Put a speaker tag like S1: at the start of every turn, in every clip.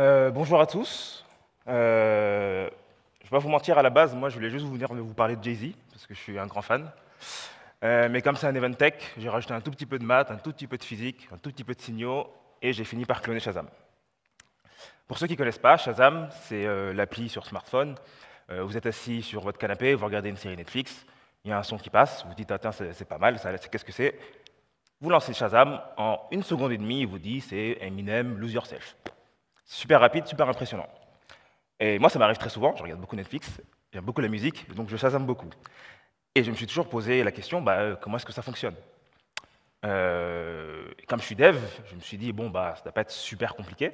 S1: Bonjour à tous. Je vais pas vous mentir, à la base, moi je voulais juste venir vous parler de Jay-Z, parce que je suis un grand fan. Mais comme c'est un event tech, j'ai rajouté un tout petit peu de maths, un tout petit peu de physique, un tout petit peu de signaux, et j'ai fini par cloner Shazam. Pour ceux qui ne connaissent pas, Shazam, c'est l'appli sur smartphone. Vous êtes assis sur votre canapé, vous regardez une série Netflix, il y a un son qui passe, vous dites, ah, tiens, c'est pas mal, qu'est-ce que c'est? Vous lancez Shazam, en 1 seconde et demie, il vous dit, c'est Eminem, Lose Yourself. Super rapide, super impressionnant. Et moi, ça m'arrive très souvent, je regarde beaucoup Netflix, j'aime beaucoup la musique, donc je Shazam beaucoup. Et je me suis toujours posé la question, comment est-ce que ça fonctionne? Comme je suis dev, je me suis dit, bon, ça ne doit pas être super compliqué.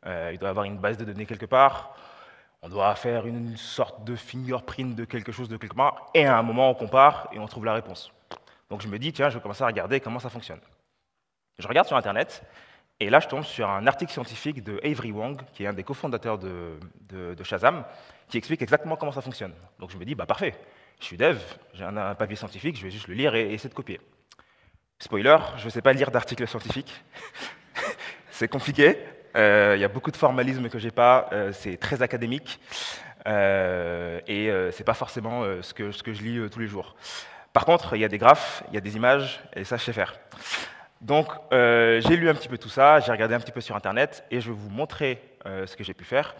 S1: Il doit y avoir une base de données quelque part, on doit faire une sorte de fingerprint de quelque chose de quelque part, et à un moment, on compare et on trouve la réponse. Donc je me dis, tiens, je vais commencer à regarder comment ça fonctionne. Je regarde sur Internet, et là, je tombe sur un article scientifique de Avery Wang, qui est un des cofondateurs de Shazam, qui explique exactement comment ça fonctionne. Donc je me dis, parfait, je suis dev, j'ai un papier scientifique, je vais juste le lire et essayer de copier. Spoiler, je ne sais pas lire d'articles scientifiques. C'est compliqué, il y a beaucoup de formalisme que j'ai pas, c'est très académique, et c'est pas forcément ce que je lis tous les jours. Par contre, il y a des graphes, il y a des images, et ça, je sais faire. Donc, j'ai lu un petit peu tout ça, j'ai regardé un petit peu sur Internet, et je vais vous montrer ce que j'ai pu faire.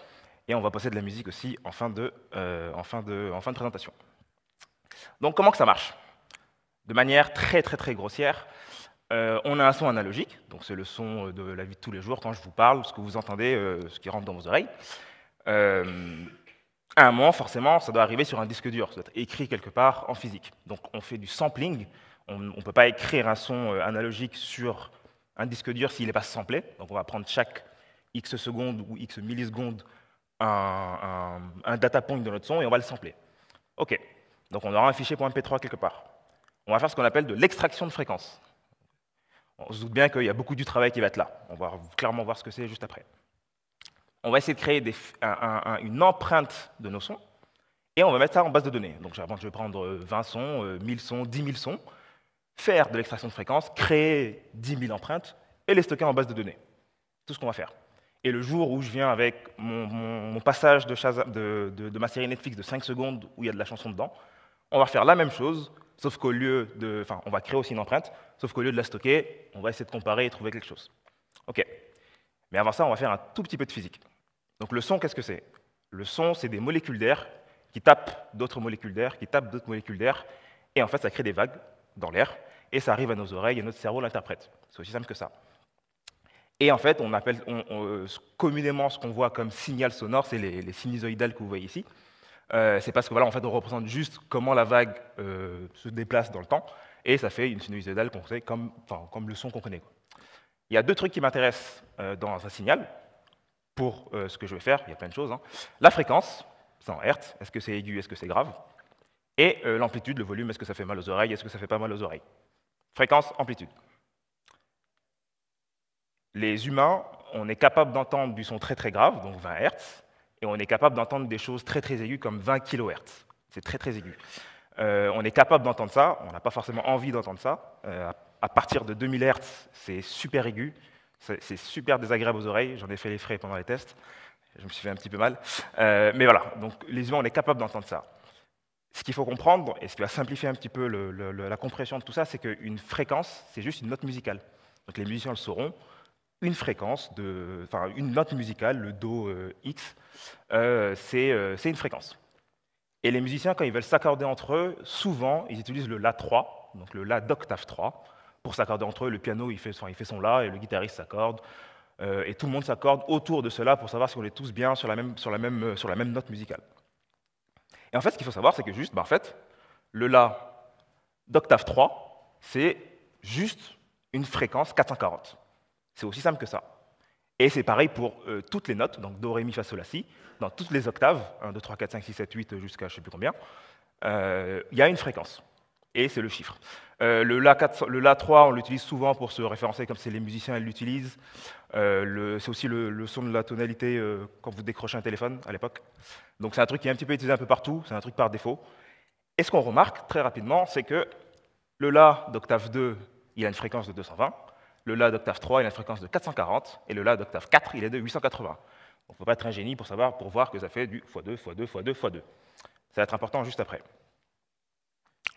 S1: Et on va passer de la musique aussi en fin de présentation. Donc, comment que ça marche? De manière très, très, très grossière, on a un son analogique, donc c'est le son de la vie de tous les jours, quand je vous parle, ce que vous entendez, ce qui rentre dans vos oreilles. À un moment, forcément, ça doit arriver sur un disque dur, ça doit être écrit quelque part en physique. Donc, on fait du sampling. On ne peut pas écrire un son analogique sur un disque dur s'il n'est pas samplé. Donc on va prendre chaque X secondes ou X millisecondes un data point de notre son et on va le sampler. OK. Donc on aura un fichier .mp3 quelque part. On va faire ce qu'on appelle de l'extraction de fréquence. On se doute bien qu'il y a beaucoup du travail qui va être là. On va clairement voir ce que c'est juste après. On va essayer de créer une empreinte de nos sons et on va mettre ça en base de données. Donc je vais prendre 20 sons, 1000 sons, 10 000 sons, faire de l'extraction de fréquence, créer 10 000 empreintes et les stocker en base de données. Tout ce qu'on va faire. Et le jour où je viens avec mon passage de ma série Netflix de 5 secondes où il y a de la chanson dedans, on va faire la même chose, sauf qu'au lieu de... Enfin, on va créer aussi une empreinte, sauf qu'au lieu de la stocker, on va essayer de comparer et trouver quelque chose. OK. Mais avant ça, on va faire un tout petit peu de physique. Donc le son, qu'est-ce que c'est? Le son, c'est des molécules d'air qui tapent d'autres molécules d'air, qui tapent d'autres molécules d'air, et en fait, ça crée des vagues dans l'air, et ça arrive à nos oreilles, et notre cerveau l'interprète. C'est aussi simple que ça. Et en fait, communément, ce qu'on voit comme signal sonore, c'est les sinusoïdales que vous voyez ici. C'est parce que voilà, en fait, on représente juste comment la vague se déplace dans le temps, et ça fait une sinusoïdale qu'on sait comme le son qu'on connaît. Il y a deux trucs qui m'intéressent dans un signal, pour ce que je vais faire, il y a plein de choses. La fréquence, c'est en Hertz, est-ce que c'est aigu, est-ce que c'est grave? Et l'amplitude, le volume, est-ce que ça fait mal aux oreilles, est-ce que ça fait pas mal aux oreilles? Fréquence, amplitude. Les humains, on est capable d'entendre du son très très grave, donc 20 Hz, et on est capable d'entendre des choses très très aiguës comme 20 kHz. C'est très très aigu. On est capable d'entendre ça, on n'a pas forcément envie d'entendre ça. À partir de 2000 Hz, c'est super aigu, c'est super désagréable aux oreilles, j'en ai fait les frais pendant les tests, je me suis fait un petit peu mal. Mais voilà, donc les humains, on est capable d'entendre ça. Ce qu'il faut comprendre, et ce qui va simplifier un petit peu la compréhension de tout ça, c'est qu'une fréquence, c'est juste une note musicale. Donc les musiciens le sauront, une note musicale, le Do X, c'est une fréquence. Et les musiciens, quand ils veulent s'accorder entre eux, souvent, ils utilisent le La3, donc le La d'octave 3, pour s'accorder entre eux. Le piano, il fait son La, et le guitariste s'accorde, et tout le monde s'accorde autour de cela pour savoir si on est tous bien sur la même note musicale. Et en fait, ce qu'il faut savoir, c'est que juste, en fait, le La d'octave 3, c'est juste une fréquence 440. C'est aussi simple que ça. Et c'est pareil pour toutes les notes, donc Do, Ré, Mi, Fa, Sol, La, Si, dans toutes les octaves, 1, 2, 3, 4, 5, 6, 7, 8, jusqu'à je ne sais plus combien, il y a une fréquence. Et c'est le chiffre. Le La 3, on l'utilise souvent pour se référencer, comme c'est les musiciens l'utilisent. C'est aussi le son de la tonalité quand vous décrochez un téléphone à l'époque. Donc c'est un truc qui est un petit peu utilisé un peu partout, c'est un truc par défaut. Et ce qu'on remarque très rapidement, c'est que le La d'octave 2, il a une fréquence de 220. Le La d'octave 3, il a une fréquence de 440, et le La d'octave 4, il est de 880. il ne faut pas être un génie pour voir que ça fait du x2, x2, x2, x2. Ça va être important juste après.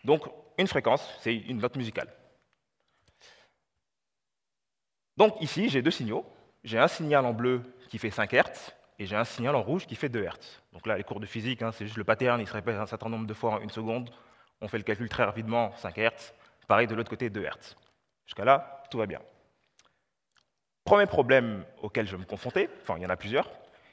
S1: Donc, une fréquence, c'est une note musicale. Donc ici, j'ai deux signaux. J'ai un signal en bleu qui fait 5 Hz, et j'ai un signal en rouge qui fait 2 Hz. Donc là, les cours de physique, hein, c'est juste le pattern, il se répète un certain nombre de fois en une seconde. On fait le calcul très rapidement, 5 Hz. Pareil de l'autre côté, 2 Hz. Jusqu'à là, tout va bien. Premier problème auquel je vais me confronter, enfin il y en a plusieurs,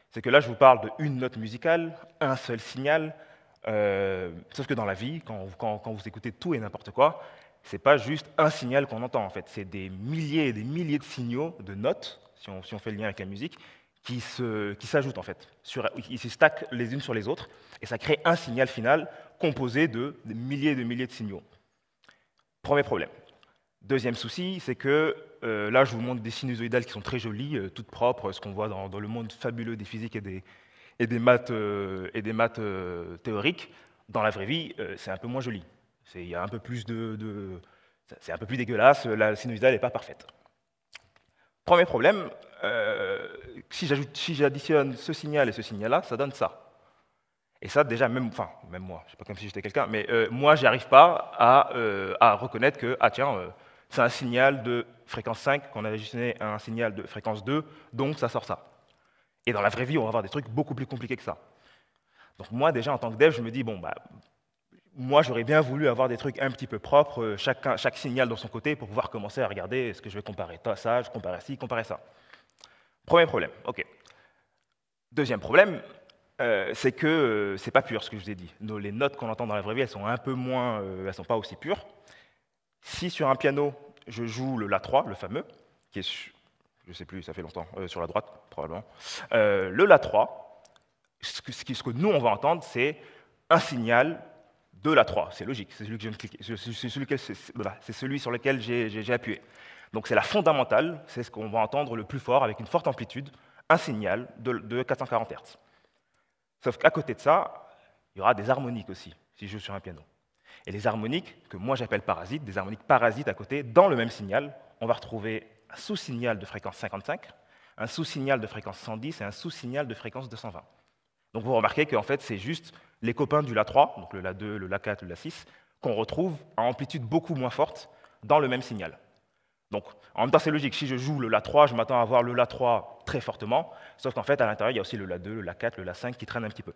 S1: c'est que là je vous parle d'une note musicale, un seul signal, sauf que dans la vie, quand vous écoutez tout et n'importe quoi, c'est pas juste un signal qu'on entend en fait, c'est des milliers et des milliers de signaux, de notes, si on fait le lien avec la musique, qui s'ajoutent en fait, ils se stackent les unes sur les autres, et ça crée un signal final composé de milliers et de milliers de signaux. Premier problème. Deuxième souci, c'est que là, je vous montre des sinusoïdales qui sont très jolies, toutes propres, ce qu'on voit dans le monde fabuleux des physiques et des maths théoriques. Dans la vraie vie, c'est un peu moins joli. Il y a un peu plus c'est un peu plus dégueulasse, la sinusoïdale n'est pas parfaite. Premier problème, si j'additionne ce signal et ce signal-là, ça donne ça. Et ça, déjà, même moi, je sais pas comme si j'étais quelqu'un, mais moi, j'y arrive pas à reconnaître que, ah tiens, c'est un signal de fréquence 5 qu'on a additionné à un signal de fréquence 2, donc ça sort ça. Et dans la vraie vie, on va avoir des trucs beaucoup plus compliqués que ça. Donc moi, déjà, en tant que dev, je me dis, bon, bah, moi, j'aurais bien voulu avoir des trucs un petit peu propres, chaque signal dans son côté, pour pouvoir commencer à regarder, est-ce que je vais comparer ça, je compare ci, comparer ça. Premier problème, ok. Deuxième problème, c'est que c'est pas pur ce que je vous ai dit. Les notes qu'on entend dans la vraie vie, elles sont un peu moins, elles sont pas aussi pures. Si sur un piano, je joue le La3, le fameux, qui est, je sais plus, ça fait longtemps, sur la droite, probablement, le La3, ce que nous, on va entendre, c'est un signal de La3. C'est logique, c'est celui que je viens de cliquer, c'est celui sur lequel j'ai appuyé. Donc c'est la fondamentale, c'est ce qu'on va entendre le plus fort, avec une forte amplitude, un signal de 440 Hz. Sauf qu'à côté de ça, il y aura des harmoniques aussi, si je joue sur un piano. Et les harmoniques, que moi j'appelle parasites, des harmoniques parasites à côté, dans le même signal, on va retrouver un sous-signal de fréquence 55, un sous-signal de fréquence 110 et un sous-signal de fréquence 220. Donc vous remarquez qu'en fait, c'est juste les copains du La3, donc le La2, le La4, le La6, qu'on retrouve à amplitude beaucoup moins forte dans le même signal. Donc, en même temps, c'est logique. Si je joue le La3, je m'attends à avoir le La3 très fortement, sauf qu'en fait, à l'intérieur, il y a aussi le La2, le La4, le La5 qui traînent un petit peu.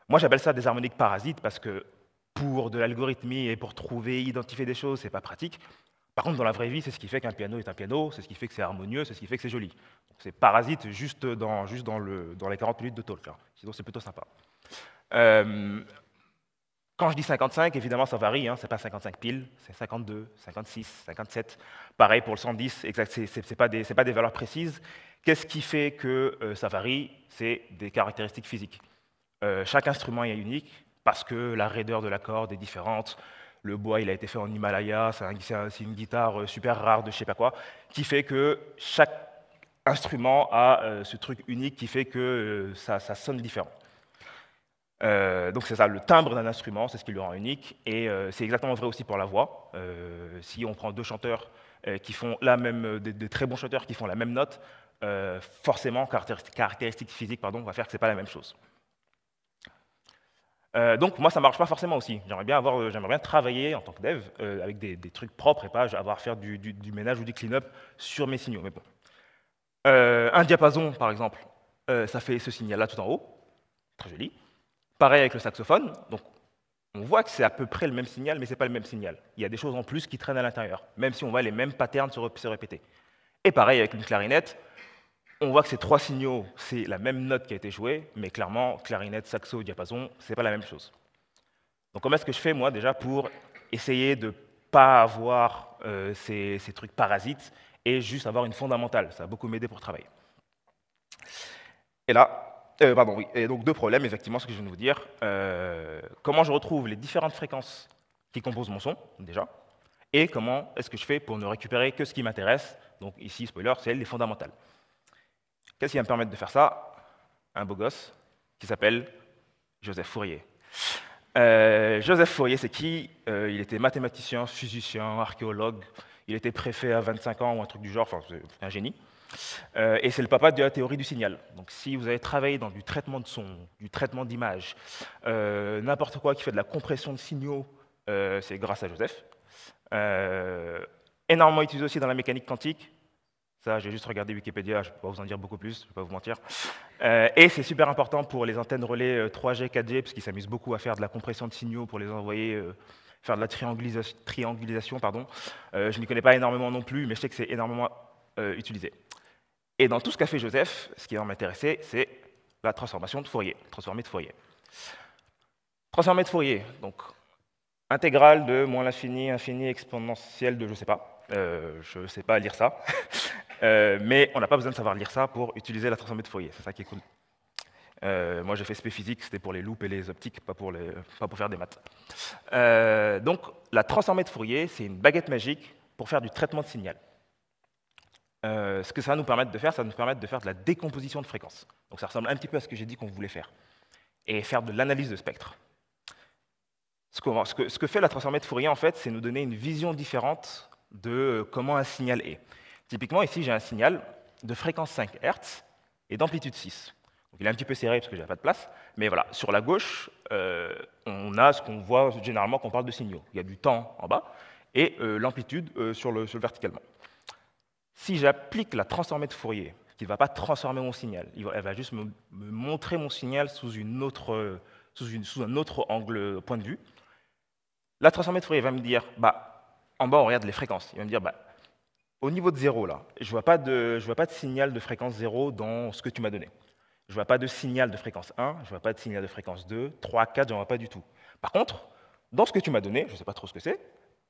S1: Moi, j'appelle ça des harmoniques parasites parce que pour de l'algorithmie et pour identifier des choses, c'est pas pratique. Par contre, dans la vraie vie, c'est ce qui fait qu'un piano est un piano, c'est ce qui fait que c'est harmonieux, c'est ce qui fait que c'est joli. C'est parasite juste dans les 40 minutes de talk. Hein. Sinon, c'est plutôt sympa. Quand je dis 55, évidemment, ça varie. Hein. Ce n'est pas 55 piles, c'est 52, 56, 57. Pareil pour le 110, ce n'est pas des valeurs précises. Qu'est-ce qui fait que ça varie? C'est des caractéristiques physiques. Chaque instrument est unique parce que la raideur de la corde est différente. Le bois, il a été fait en Himalaya, c'est une guitare super rare de je ne sais pas quoi, qui fait que chaque instrument a ce truc unique qui fait que ça sonne différent. Donc c'est ça, le timbre d'un instrument, c'est ce qui le rend unique, et c'est exactement vrai aussi pour la voix. Si on prend deux chanteurs qui font des très bons chanteurs qui font la même note, forcément, caractéristiques physiques, on va faire que c'est pas la même chose. Donc moi, ça marche pas forcément aussi. J'aimerais bien travailler en tant que dev avec des trucs propres et pas avoir à faire du ménage ou du clean-up sur mes signaux. Mais bon. Un diapason, par exemple, ça fait ce signal-là tout en haut, très joli. Pareil avec le saxophone, donc on voit que c'est à peu près le même signal, mais ce n'est pas le même signal. Il y a des choses en plus qui traînent à l'intérieur, même si on voit les mêmes patterns se répéter. Et pareil avec une clarinette, on voit que ces trois signaux, c'est la même note qui a été jouée, mais clairement, clarinette, saxo, diapason, ce n'est pas la même chose. Donc comment est-ce que je fais, moi, déjà, pour essayer de ne pas avoir ces trucs parasites et juste avoir une fondamentale? Ça va beaucoup m'aider pour travailler. Et là, oui. Et donc deux problèmes, effectivement, ce que je viens de vous dire. Comment je retrouve les différentes fréquences qui composent mon son, déjà, et comment est-ce que je fais pour ne récupérer que ce qui m'intéresse. Donc ici, spoiler, c'est les fondamentales. Qu'est-ce qui va me permettre de faire ça? Un beau gosse qui s'appelle Joseph Fourier. Joseph Fourier, c'est qui? Il était mathématicien, physicien, archéologue. il était préfet à 25 ans ou un truc du genre, enfin, c'est un génie. Et c'est le papa de la théorie du signal. Donc si vous avez travaillé dans du traitement de son, du traitement d'image, n'importe quoi qui fait de la compression de signaux, c'est grâce à Joseph. Énormément utilisé aussi dans la mécanique quantique. Ça, j'ai juste regardé Wikipédia, je ne peux pas vous en dire beaucoup plus, je ne vais pas vous mentir. Et c'est super important pour les antennes relais 3G, 4G, parce qu'ils s'amusent beaucoup à faire de la compression de signaux pour les envoyer, faire de la triangulisation. Pardon. Je n'y connais pas énormément non plus, mais je sais que c'est énormément utilisé. Et dans tout ce qu'a fait Joseph, ce qui va m'intéresser, c'est la transformation de Fourier, transformée de Fourier. Transformée de Fourier, donc intégrale de moins l'infini, infini exponentielle de je ne sais pas. Je ne sais pas lire ça. Mais on n'a pas besoin de savoir lire ça pour utiliser la transformée de Fourier, c'est ça qui est cool. Moi j'ai fait spé physique, c'était pour les loupes et les optiques, pas pour faire des maths. Donc la transformée de Fourier, c'est une baguette magique pour faire du traitement de signal. Ce que ça va nous permettre de faire, ça va nous permettre de faire de la décomposition de fréquences. Donc ça ressemble un petit peu à ce que j'ai dit qu'on voulait faire. Et faire de l'analyse de spectre. Ce que fait la transformée de Fourier, en fait, c'est nous donner une vision différente de comment un signal est. Typiquement, ici, j'ai un signal de fréquence 5 Hz et d'amplitude 6. Donc, il est un petit peu serré parce que je n'ai pas de place. Mais voilà, sur la gauche, on a ce qu'on voit généralement quand on parle de signaux. Il y a du temps en bas et l'amplitude sur le verticalement. Si j'applique la transformée de Fourier, qui ne va pas transformer mon signal, elle va juste me montrer mon signal sous un autre angle, point de vue, la transformée de Fourier va me dire, en bas, on regarde les fréquences. Il va me dire, au niveau de 0, là, je ne vois pas de signal de fréquence 0 dans ce que tu m'as donné. Je ne vois pas de signal de fréquence 1, je ne vois pas de signal de fréquence 2, 3, 4, je n'en vois pas du tout. Par contre, dans ce que tu m'as donné, je ne sais pas trop ce que c'est,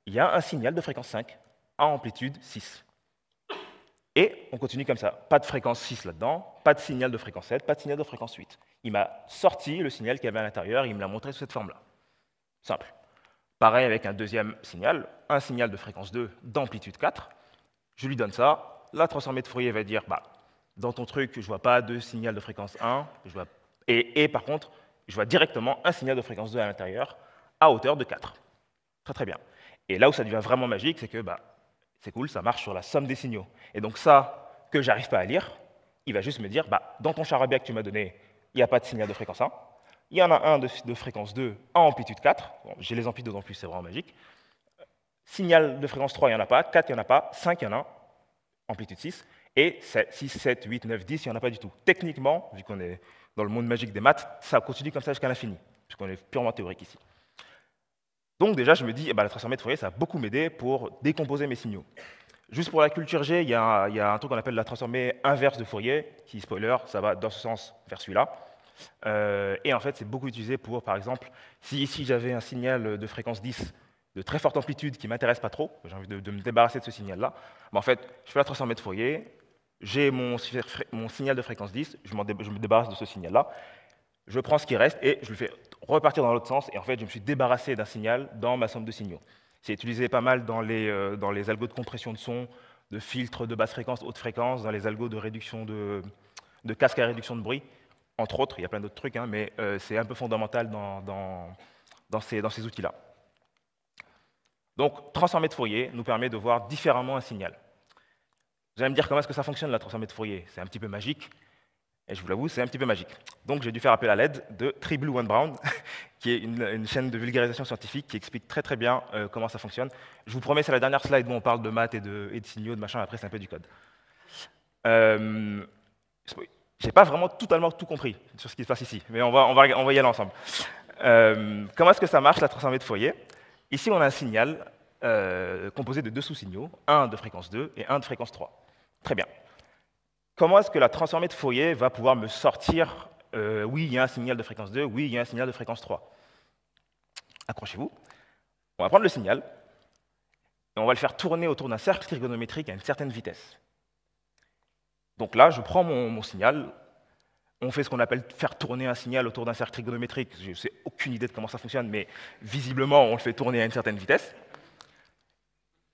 S1: il y a un signal de fréquence 5 à amplitude 6. Et on continue comme ça. Pas de fréquence 6 là-dedans, pas de signal de fréquence 7, pas de signal de fréquence 8. Il m'a sorti le signal qu'il y avait à l'intérieur, il me l'a montré sous cette forme-là. Simple. Pareil avec un deuxième signal, un signal de fréquence 2 d'amplitude 4. Je lui donne ça, la transformée de Fourier va dire, dans ton truc, je ne vois pas de signal de fréquence 1, et par contre, je vois directement un signal de fréquence 2 à l'intérieur, à hauteur de 4. Très très bien. Et là où ça devient vraiment magique, c'est que c'est cool, ça marche sur la somme des signaux. Et donc ça, que j'arrive pas à lire, il va juste me dire, dans ton charabia que tu m'as donné, il n'y a pas de signal de fréquence 1, il y en a un de fréquence 2 à amplitude 4, bon, j'ai les amplitudes en plus, c'est vraiment magique. Signal de fréquence 3, il n'y en a pas, 4, il n'y en a pas, 5, il y en a, amplitude 6, et 6, 7, 8, 9, 10, il n'y en a pas du tout. Techniquement, vu qu'on est dans le monde magique des maths, ça continue comme ça jusqu'à l'infini, puisqu'on est purement théorique ici. Donc déjà, je me dis, la transformée de Fourier, ça va beaucoup m'aider pour décomposer mes signaux. Juste pour la culture G, il y a un truc qu'on appelle la transformée inverse de Fourier, qui, spoiler, ça va dans ce sens vers celui-là. Et en fait, c'est beaucoup utilisé pour, par exemple, si ici j'avais un signal de fréquence 10 de très forte amplitude qui ne m'intéresse pas trop, j'ai envie de me débarrasser de ce signal-là, en fait, je fais la transformée de Fourier, j'ai mon signal de fréquence 10, je me débarrasse de ce signal-là, je prends ce qui reste et je le fais repartir dans l'autre sens, et en fait, je me suis débarrassé d'un signal dans ma somme de signaux. C'est utilisé pas mal dans les algos de compression de son, de filtres de basse fréquence, haute fréquence, dans les algos de réduction de casque à réduction de bruit, entre autres, il y a plein d'autres trucs, mais c'est un peu fondamental dans ces outils-là. Donc, transformée de Fourier nous permet de voir différemment un signal. Vous allez me dire comment est-ce que ça fonctionne, la transformée de Fourier? C'est un petit peu magique. Et je vous l'avoue, c'est un petit peu magique. Donc j'ai dû faire appel à l'aide de Tribble and Brown, qui est une chaîne de vulgarisation scientifique qui explique très très bien comment ça fonctionne. Je vous promets, c'est la dernière slide où on parle de maths et de signaux, de machin, après c'est un peu du code. J'ai pas vraiment totalement tout compris sur ce qui se passe ici, mais on va y aller ensemble. Comment est-ce que ça marche, la transformée de Fourier? Ici, on a un signal composé de deux sous-signaux, un de fréquence 2 et un de fréquence 3. Très bien. Comment est-ce que la transformée de Fourier va pouvoir me sortir oui, il y a un signal de fréquence 2, oui, il y a un signal de fréquence 3? Accrochez-vous. On va prendre le signal et on va le faire tourner autour d'un cercle trigonométrique à une certaine vitesse. Donc là, je prends mon signal, on fait ce qu'on appelle faire tourner un signal autour d'un cercle trigonométrique. Je n'ai aucune idée de comment ça fonctionne, mais visiblement, on le fait tourner à une certaine vitesse.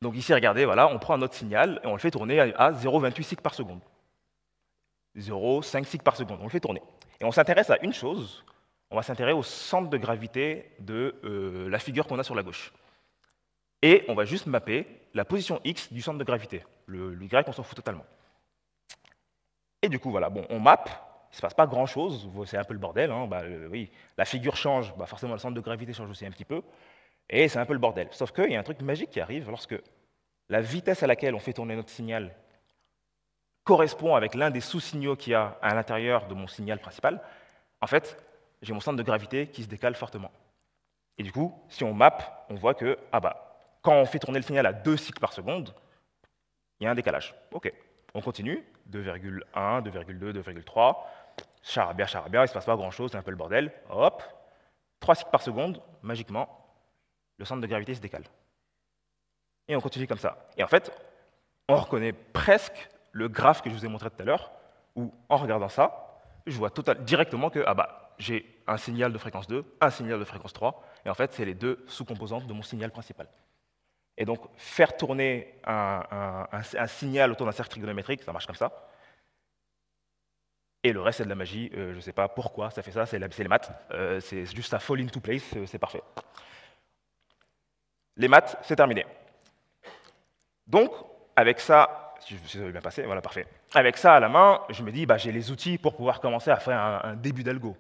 S1: Donc ici, regardez, voilà, on prend un autre signal et on le fait tourner à 0,28 cycles par seconde. 0,5 cycles par seconde, on le fait tourner. Et on s'intéresse à une chose, on va s'intéresser au centre de gravité de la figure qu'on a sur la gauche. Et on va juste mapper la position X du centre de gravité. Le Y, on s'en fout totalement. Et du coup, voilà, bon, on map, il ne se passe pas grand-chose, c'est un peu le bordel. Hein, oui, la figure change, forcément le centre de gravité change aussi un petit peu, et c'est un peu le bordel. Sauf qu'il y a un truc magique qui arrive lorsque la vitesse à laquelle on fait tourner notre signal correspond avec l'un des sous-signaux qu'il y a à l'intérieur de mon signal principal. En fait, j'ai mon centre de gravité qui se décale fortement. Et du coup, si on map, on voit que quand on fait tourner le signal à 2 cycles par seconde, il y a un décalage. OK, on continue, 2,1, 2,2, 2,3, charabia, il ne se passe pas grand-chose, c'est un peu le bordel. Hop, 3 cycles par seconde, magiquement, le centre de gravité se décale. Et on continue comme ça. Et en fait, on reconnaît presque le graphe que je vous ai montré tout à l'heure, où en regardant ça, je vois directement que j'ai un signal de fréquence 2, un signal de fréquence 3, et en fait, c'est les deux sous-composantes de mon signal principal. Et donc, faire tourner un signal autour d'un cercle trigonométrique, ça marche comme ça. Et le reste, c'est de la magie. Je ne sais pas pourquoi ça fait ça, c'est les maths. C'est juste ça fall into place, c'est parfait. Les maths, c'est terminé. Donc, avec ça, si ça veut bien passer, voilà, parfait. Avec ça à la main, je me dis, j'ai les outils pour pouvoir commencer à faire un début d'algo.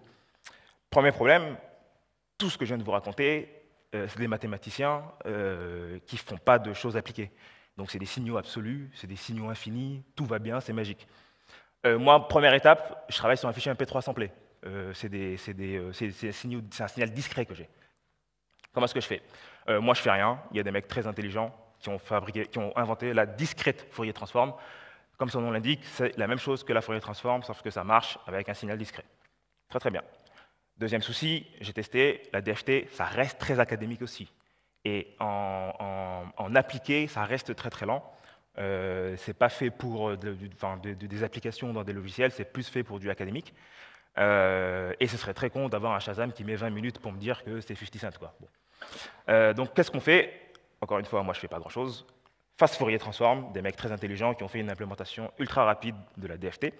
S1: Premier problème, tout ce que je viens de vous raconter, c'est des mathématiciens qui ne font pas de choses appliquées. Donc c'est des signaux absolus, c'est des signaux infinis, tout va bien, c'est magique. Moi, première étape, je travaille sur un fichier MP3 samplé. C'est un signal discret que j'ai. Comment est-ce que je fais? Moi, je fais rien. Il y a des mecs très intelligents qui ont inventé la discrète Fourier transform. Comme son nom l'indique, c'est la même chose que la Fourier transform, sauf que ça marche avec un signal discret. Très très bien. Deuxième souci, j'ai testé, la DFT, ça reste très académique aussi. Et en appliqué, ça reste très très lent. C'est pas fait pour des applications dans des logiciels, c'est plus fait pour du académique. Et ce serait très con d'avoir un Shazam qui met 20 minutes pour me dire que c'est 50 cents. Quoi. Bon. Donc qu'est-ce qu'on fait? Encore une fois, moi je fais pas grand-chose. Fast Fourier Transform, des mecs très intelligents qui ont fait une implémentation ultra rapide de la DFT.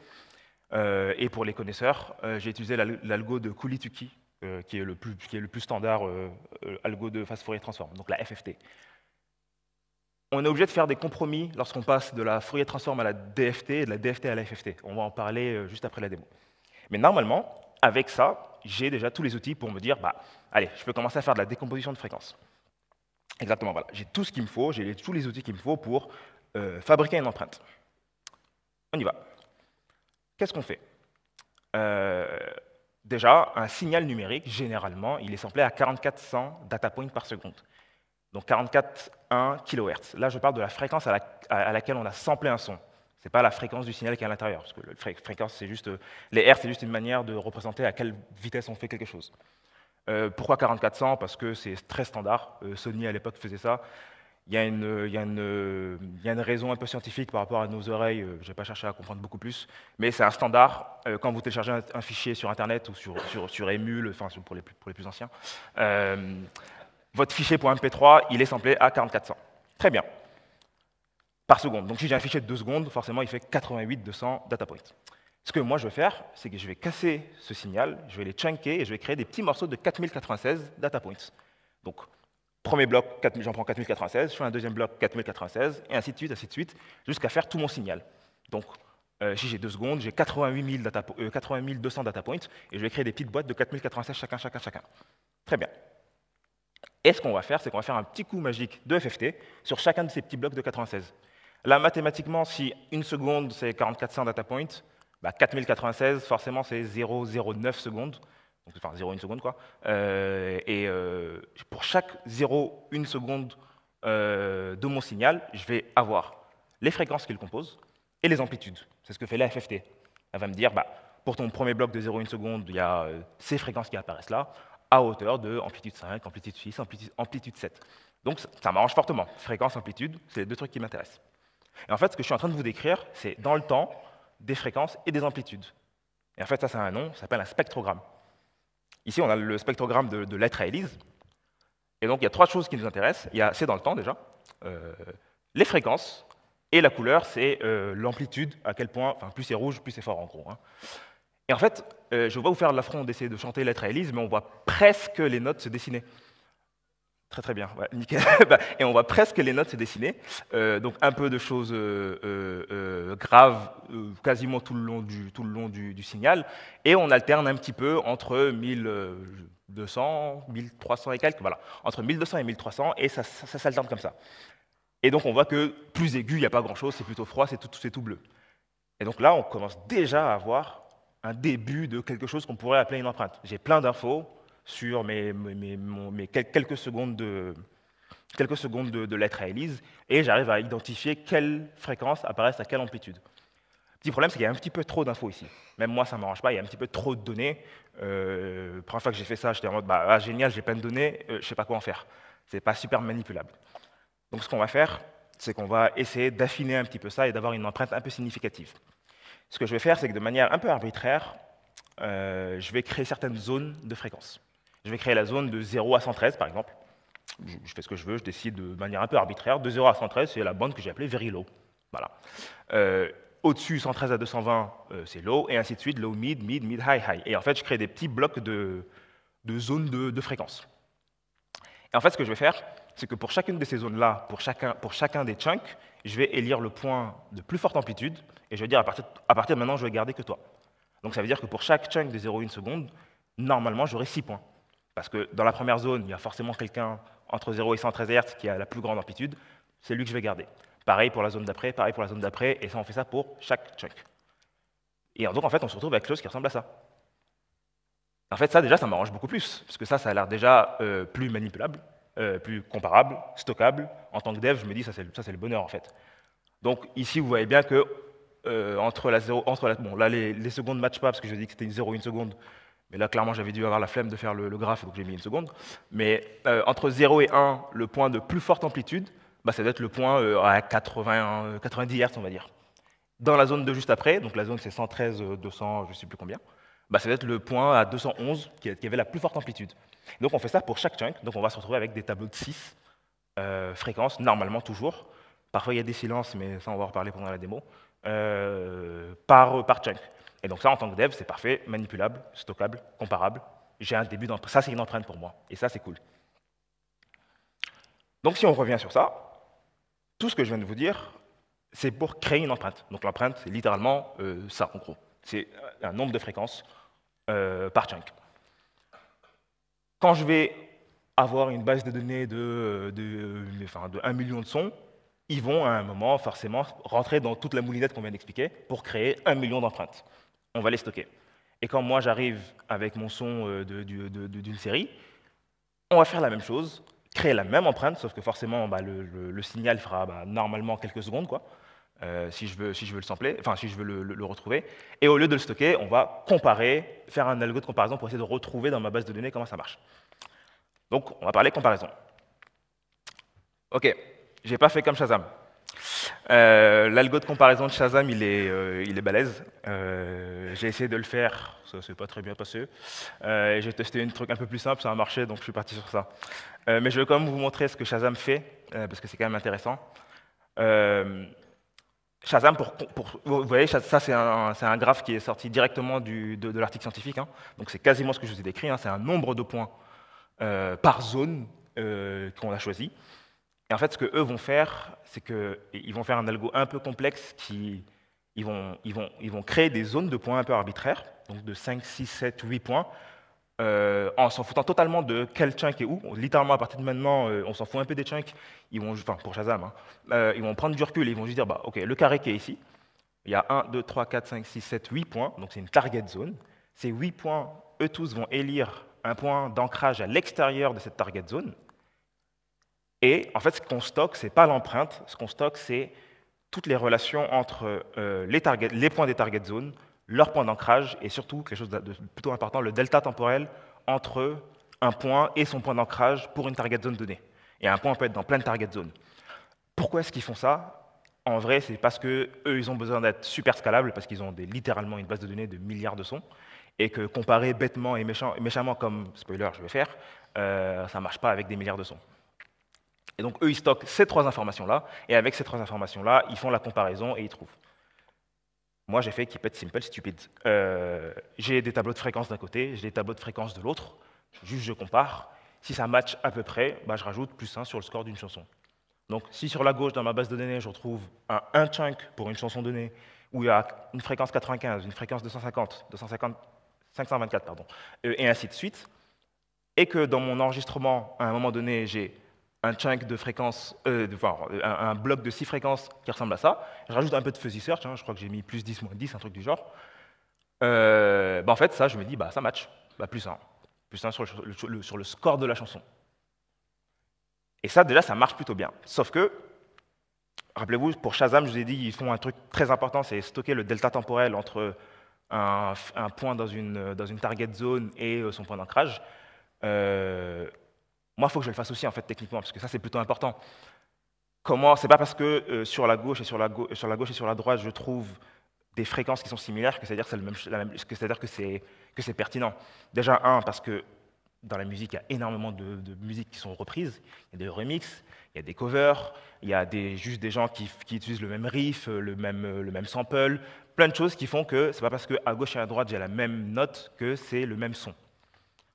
S1: Et pour les connaisseurs, j'ai utilisé l'algo de Cooley-Tukey, qui est le plus standard algo de Fast Fourier Transform, donc la FFT. On est obligé de faire des compromis lorsqu'on passe de la Fourier Transform à la DFT et de la DFT à la FFT. On va en parler juste après la démo. Mais normalement, avec ça, j'ai déjà tous les outils pour me dire, allez, je peux commencer à faire de la décomposition de fréquences. Exactement, voilà. J'ai tout ce qu'il me faut, j'ai tous les outils qu'il me faut pour fabriquer une empreinte. On y va. Qu'est-ce qu'on fait? Déjà, un signal numérique, généralement, il est samplé à 4400 data points par seconde. Donc 44,1 kHz. Là, je parle de la fréquence à laquelle on a samplé un son. Ce n'est pas la fréquence du signal qui est à l'intérieur, parce que la fréquence, c'est juste... Les Hertz, c'est juste une manière de représenter à quelle vitesse on fait quelque chose. Pourquoi 4400? Parce que c'est très standard. Sony, à l'époque, faisait ça. Il y a une raison un peu scientifique par rapport à nos oreilles, je ne vais pas chercher à comprendre beaucoup plus, mais c'est un standard. Quand vous téléchargez un fichier sur Internet ou sur Emule, enfin pour les plus anciens, votre fichier .mp3, il est samplé à 4400. Très bien. Par seconde. Donc si j'ai un fichier de 2 secondes, forcément, il fait 88,200 data points. Ce que moi, je vais faire, c'est que je vais casser ce signal, je vais les chunker et je vais créer des petits morceaux de 4096 data points. Donc, premier bloc, j'en prends 4096, je fais un deuxième bloc 4096, et ainsi de suite, jusqu'à faire tout mon signal. Donc, si j'ai 2 secondes, j'ai 88 200 data points, et je vais créer des petites boîtes de 4096 chacun. Très bien. Et ce qu'on va faire, c'est qu'on va faire un petit coup magique de FFT sur chacun de ces petits blocs de 96. Là, mathématiquement, si une seconde, c'est 4400 data points, 4096, forcément, c'est 0,09 secondes. Enfin 0,1 seconde, quoi. Pour chaque 0,1 seconde de mon signal, je vais avoir les fréquences qu'il compose et les amplitudes. C'est ce que fait la FFT. Elle va me dire, pour ton premier bloc de 0,1 seconde, il y a ces fréquences qui apparaissent là, à hauteur de amplitude 5, amplitude 6, amplitude 7. Donc ça m'arrange fortement. Fréquence, amplitude, c'est les deux trucs qui m'intéressent. Et en fait, ce que je suis en train de vous décrire, c'est dans le temps, des fréquences et des amplitudes. Et en fait, ça a un nom, ça s'appelle un spectrogramme. Ici, on a le spectrogramme de lettres à hélice. Et donc, il y a 3 choses qui nous intéressent. C'est dans le temps, déjà. Les fréquences. Et la couleur, c'est l'amplitude, à quel point, plus c'est rouge, plus c'est fort, en gros. Hein. Et en fait, je vais vous faire l'affront d'essayer de chanter lettres à hélice, mais on voit presque les notes se dessiner. Très très bien, ouais, nickel. Bah, et on voit presque les notes se dessiner. Donc un peu de choses graves quasiment tout le long du signal. Et on alterne un petit peu entre 1200, 1300 et quelques, voilà. Entre 1200 et 1300, et ça s'alterne comme ça. Et donc on voit que plus aigu, il n'y a pas grand-chose, c'est plutôt froid, c'est tout bleu. Et donc là, on commence déjà à avoir un début de quelque chose qu'on pourrait appeler une empreinte. J'ai plein d'infos sur quelques secondes de lettres à Élise, et j'arrive à identifier quelles fréquences apparaissent à quelle amplitude. Le petit problème, c'est qu'il y a un petit peu trop d'infos ici. Même moi, ça ne m'arrange pas, il y a un petit peu trop de données. La première fois que j'ai fait ça, j'étais en mode, bah, génial, j'ai plein de données, je ne sais pas quoi en faire. Ce n'est pas super manipulable. Donc ce qu'on va faire, c'est qu'on va essayer d'affiner un petit peu ça et d'avoir une empreinte un peu significative. Ce que je vais faire, c'est que de manière un peu arbitraire, je vais créer certaines zones de fréquence. Je vais créer la zone de 0 à 113, par exemple. Je fais ce que je veux, je décide de manière un peu arbitraire. De 0 à 113, c'est la bande que j'ai appelée very low. Voilà. Au-dessus, 113 à 220, c'est low, et ainsi de suite, low, mid, mid, mid, high, high. Et en fait, je crée des petits blocs de zones de fréquence. Et en fait, ce que je vais faire, c'est que pour chacune de ces zones-là, pour chacun des chunks, je vais élire le point de plus forte amplitude, et je vais dire à partir de maintenant, je vais garder que toi. Donc ça veut dire que pour chaque chunk de 0,1 seconde, normalement, j'aurai 6 points. Parce que dans la première zone, il y a forcément quelqu'un entre 0 et 113 Hz qui a la plus grande amplitude, c'est lui que je vais garder. Pareil pour la zone d'après, pareil pour la zone d'après, et ça, on fait ça pour chaque chunk. Et donc, en fait, on se retrouve avec quelque chose qui ressemble à ça. En fait, ça, déjà, ça m'arrange beaucoup plus, parce que ça a l'air déjà plus manipulable, plus comparable, stockable. En tant que dev, je me dis, ça, c'est le bonheur, en fait. Donc, ici, vous voyez bien que bon, là, les secondes ne matchent pas, parce que je dis que c'était une 0 et 1 seconde, mais là, clairement, j'avais dû avoir la flemme de faire le graphe, donc j'ai mis 1 seconde. Mais entre 0 et 1, le point de plus forte amplitude, bah, ça doit être le point à 90 Hz, on va dire. Dans la zone de juste après, donc la zone c'est 113, 200, je ne sais plus combien, bah, ça doit être le point à 211 qui avait la plus forte amplitude. Donc on fait ça pour chaque chunk, donc on va se retrouver avec des tableaux de 6 fréquences, normalement toujours. Parfois il y a des silences, mais ça on va en reparler pendant la démo, par chunk. Et donc ça, en tant que dev, c'est parfait, manipulable, stockable, comparable. J'ai un début d'empreinte. Ça, c'est une empreinte pour moi. Et ça, c'est cool. Donc si on revient sur ça, tout ce que je viens de vous dire, c'est pour créer une empreinte. Donc l'empreinte, c'est littéralement ça, en gros. C'est un nombre de fréquences par chunk. Quand je vais avoir une base de données de 1 million de sons, ils vont à un moment forcément rentrer dans toute la moulinette qu'on vient d'expliquer pour créer 1 million d'empreintes. On va les stocker. Et quand moi j'arrive avec mon son d'une série, on va faire la même chose, créer la même empreinte, sauf que forcément bah, le signal fera bah, normalement quelques secondes, quoi, si je veux le sampler, enfin si je veux le retrouver. Et au lieu de le stocker, on va comparer, faire un algo de comparaison pour essayer de retrouver dans ma base de données comment ça marche. Donc on va parler comparaison. Ok, j'ai pas fait comme Shazam. L'algo de comparaison de Shazam, il est balèze. J'ai essayé de le faire, ça s'est pas très bien passé. J'ai testé un truc un peu plus simple, ça a marché, donc je suis parti sur ça. Mais je vais quand même vous montrer ce que Shazam fait, parce que c'est quand même intéressant. Shazam, vous voyez, ça c'est un graphe qui est sorti directement de l'article scientifique. Hein. Donc c'est quasiment ce que je vous ai décrit, hein. C'est un nombre de points par zone qu'on a choisi. Et en fait, ce qu'eux vont faire, c'est qu'ils vont faire un algo un peu complexe ils vont créer des zones de points un peu arbitraires, donc de 5, 6, 7, 8 points, en s'en foutant totalement de quel chunk est où. Littéralement, à partir de maintenant, on s'en fout un peu des chunks. Enfin, pour Shazam, hein, ils vont prendre du recul et ils vont juste dire, bah, OK, le carré qui est ici, il y a 1, 2, 3, 4, 5, 6, 7, 8 points, donc c'est une target zone. Ces 8 points, eux tous vont élire un point d'ancrage à l'extérieur de cette target zone. Et en fait, ce qu'on stocke, ce n'est pas l'empreinte, ce qu'on stocke, c'est toutes les relations entre les points des target zones, leurs points d'ancrage, et surtout, quelque chose de plutôt important, le delta temporel entre un point et son point d'ancrage pour une target zone donnée. Et un point peut être dans plein de target zones. Pourquoi est-ce qu'ils font ça? En vrai, c'est parce qu'eux, ils ont besoin d'être super scalables, parce qu'ils ont littéralement une base de données de milliards de sons, et que comparer bêtement et méchamment, comme spoiler, je vais faire, ça ne marche pas avec des milliards de sons. Et donc, eux, ils stockent ces 3 informations-là, et avec ces 3 informations-là, ils font la comparaison et ils trouvent. Moi, j'ai fait keep it simple, stupid. J'ai des tableaux de fréquences d'un côté, j'ai des tableaux de fréquences de l'autre, juste je compare, Si ça match à peu près, bah, je rajoute +1 sur le score d'une chanson. Donc, si sur la gauche, dans ma base de données, je retrouve un chunk pour une chanson donnée, où il y a une fréquence 95, une fréquence 250, 524, pardon, et ainsi de suite, et que dans mon enregistrement, à un moment donné, j'ai un chunk de fréquence, un bloc de 6 fréquences qui ressemble à ça, je rajoute un peu de fuzzy search, je crois que j'ai mis +10, -10, un truc du genre, bah, en fait, ça, je me dis, bah, ça match, bah, +1. +1 sur le score de la chanson. Et ça, déjà, ça marche plutôt bien. Sauf que, rappelez-vous, pour Shazam, je vous ai dit, ils font un truc très important, c'est stocker le delta temporel entre un point dans une target zone et son point d'ancrage. Moi, il faut que je le fasse aussi, en fait, techniquement, parce que ça, c'est plutôt important. C'est pas parce que sur la gauche et sur la droite, je trouve des fréquences qui sont similaires que c'est-à-dire que c'est pertinent. Déjà, parce que dans la musique, il y a énormément de musiques qui sont reprises. Il y a des remixes, il y a des covers, il y a juste des gens qui utilisent le même riff, le même sample, plein de choses qui font que c'est pas parce qu'à gauche et à droite, j'ai la même note que c'est le même son.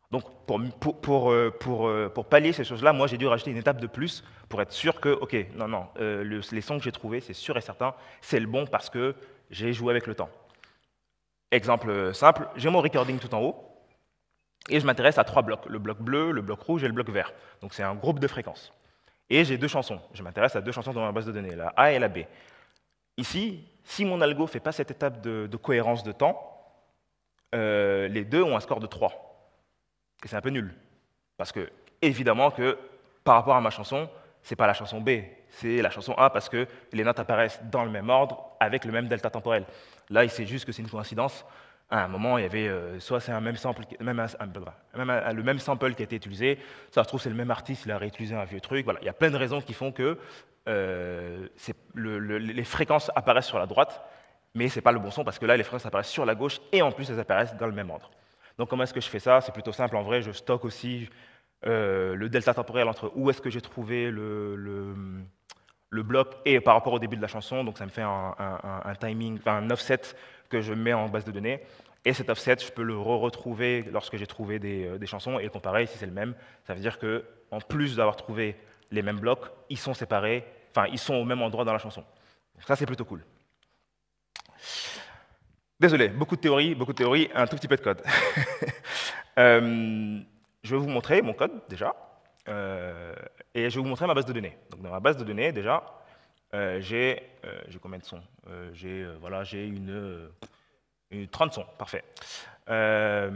S1: Donc, pour pallier ces choses-là, moi, j'ai dû rajouter une étape de plus pour être sûr que, OK, non, les sons que j'ai trouvés, c'est sûr et certain, c'est le bon parce que j'ai joué avec le temps. Exemple simple, j'ai mon recording tout en haut, et je m'intéresse à 3 blocs, le bloc bleu, le bloc rouge et le bloc vert. Donc c'est un groupe de fréquences. Et j'ai 2 chansons. Je m'intéresse à 2 chansons dans ma base de données, la A et la B. Ici, si mon algo ne fait pas cette étape de cohérence de temps, les deux ont un score de 3. Et c'est un peu nul. Parce que, évidemment, que par rapport à ma chanson, c'est pas la chanson B, c'est la chanson A parce que les notes apparaissent dans le même ordre, avec le même delta temporel. Là, il sait juste que c'est une coïncidence. À un moment, il y avait soit c'est le même sample qui a été utilisé, ça se trouve c'est le même artiste, il a réutilisé un vieux truc. Voilà. Il y a plein de raisons qui font que les fréquences apparaissent sur la droite, mais ce n'est pas le bon son parce que là, les fréquences apparaissent sur la gauche et en plus, elles apparaissent dans le même ordre. Donc comment est-ce que je fais ça? C'est plutôt simple, en vrai, je stocke aussi le delta temporel entre où est-ce que j'ai trouvé le bloc et par rapport au début de la chanson, donc ça me fait un timing, un offset que je mets en base de données. Et cet offset, je peux le retrouver lorsque j'ai trouvé des chansons et le comparer si c'est le même. Ça veut dire que, en plus d'avoir trouvé les mêmes blocs, ils sont séparés, enfin ils sont au même endroit dans la chanson. Donc ça, c'est plutôt cool. Désolé, beaucoup de théorie, un tout petit peu de code. Je vais vous montrer mon code déjà, et je vais vous montrer ma base de données. Donc dans ma base de données, déjà, j'ai combien de sons? J'ai 30 sons, parfait. Je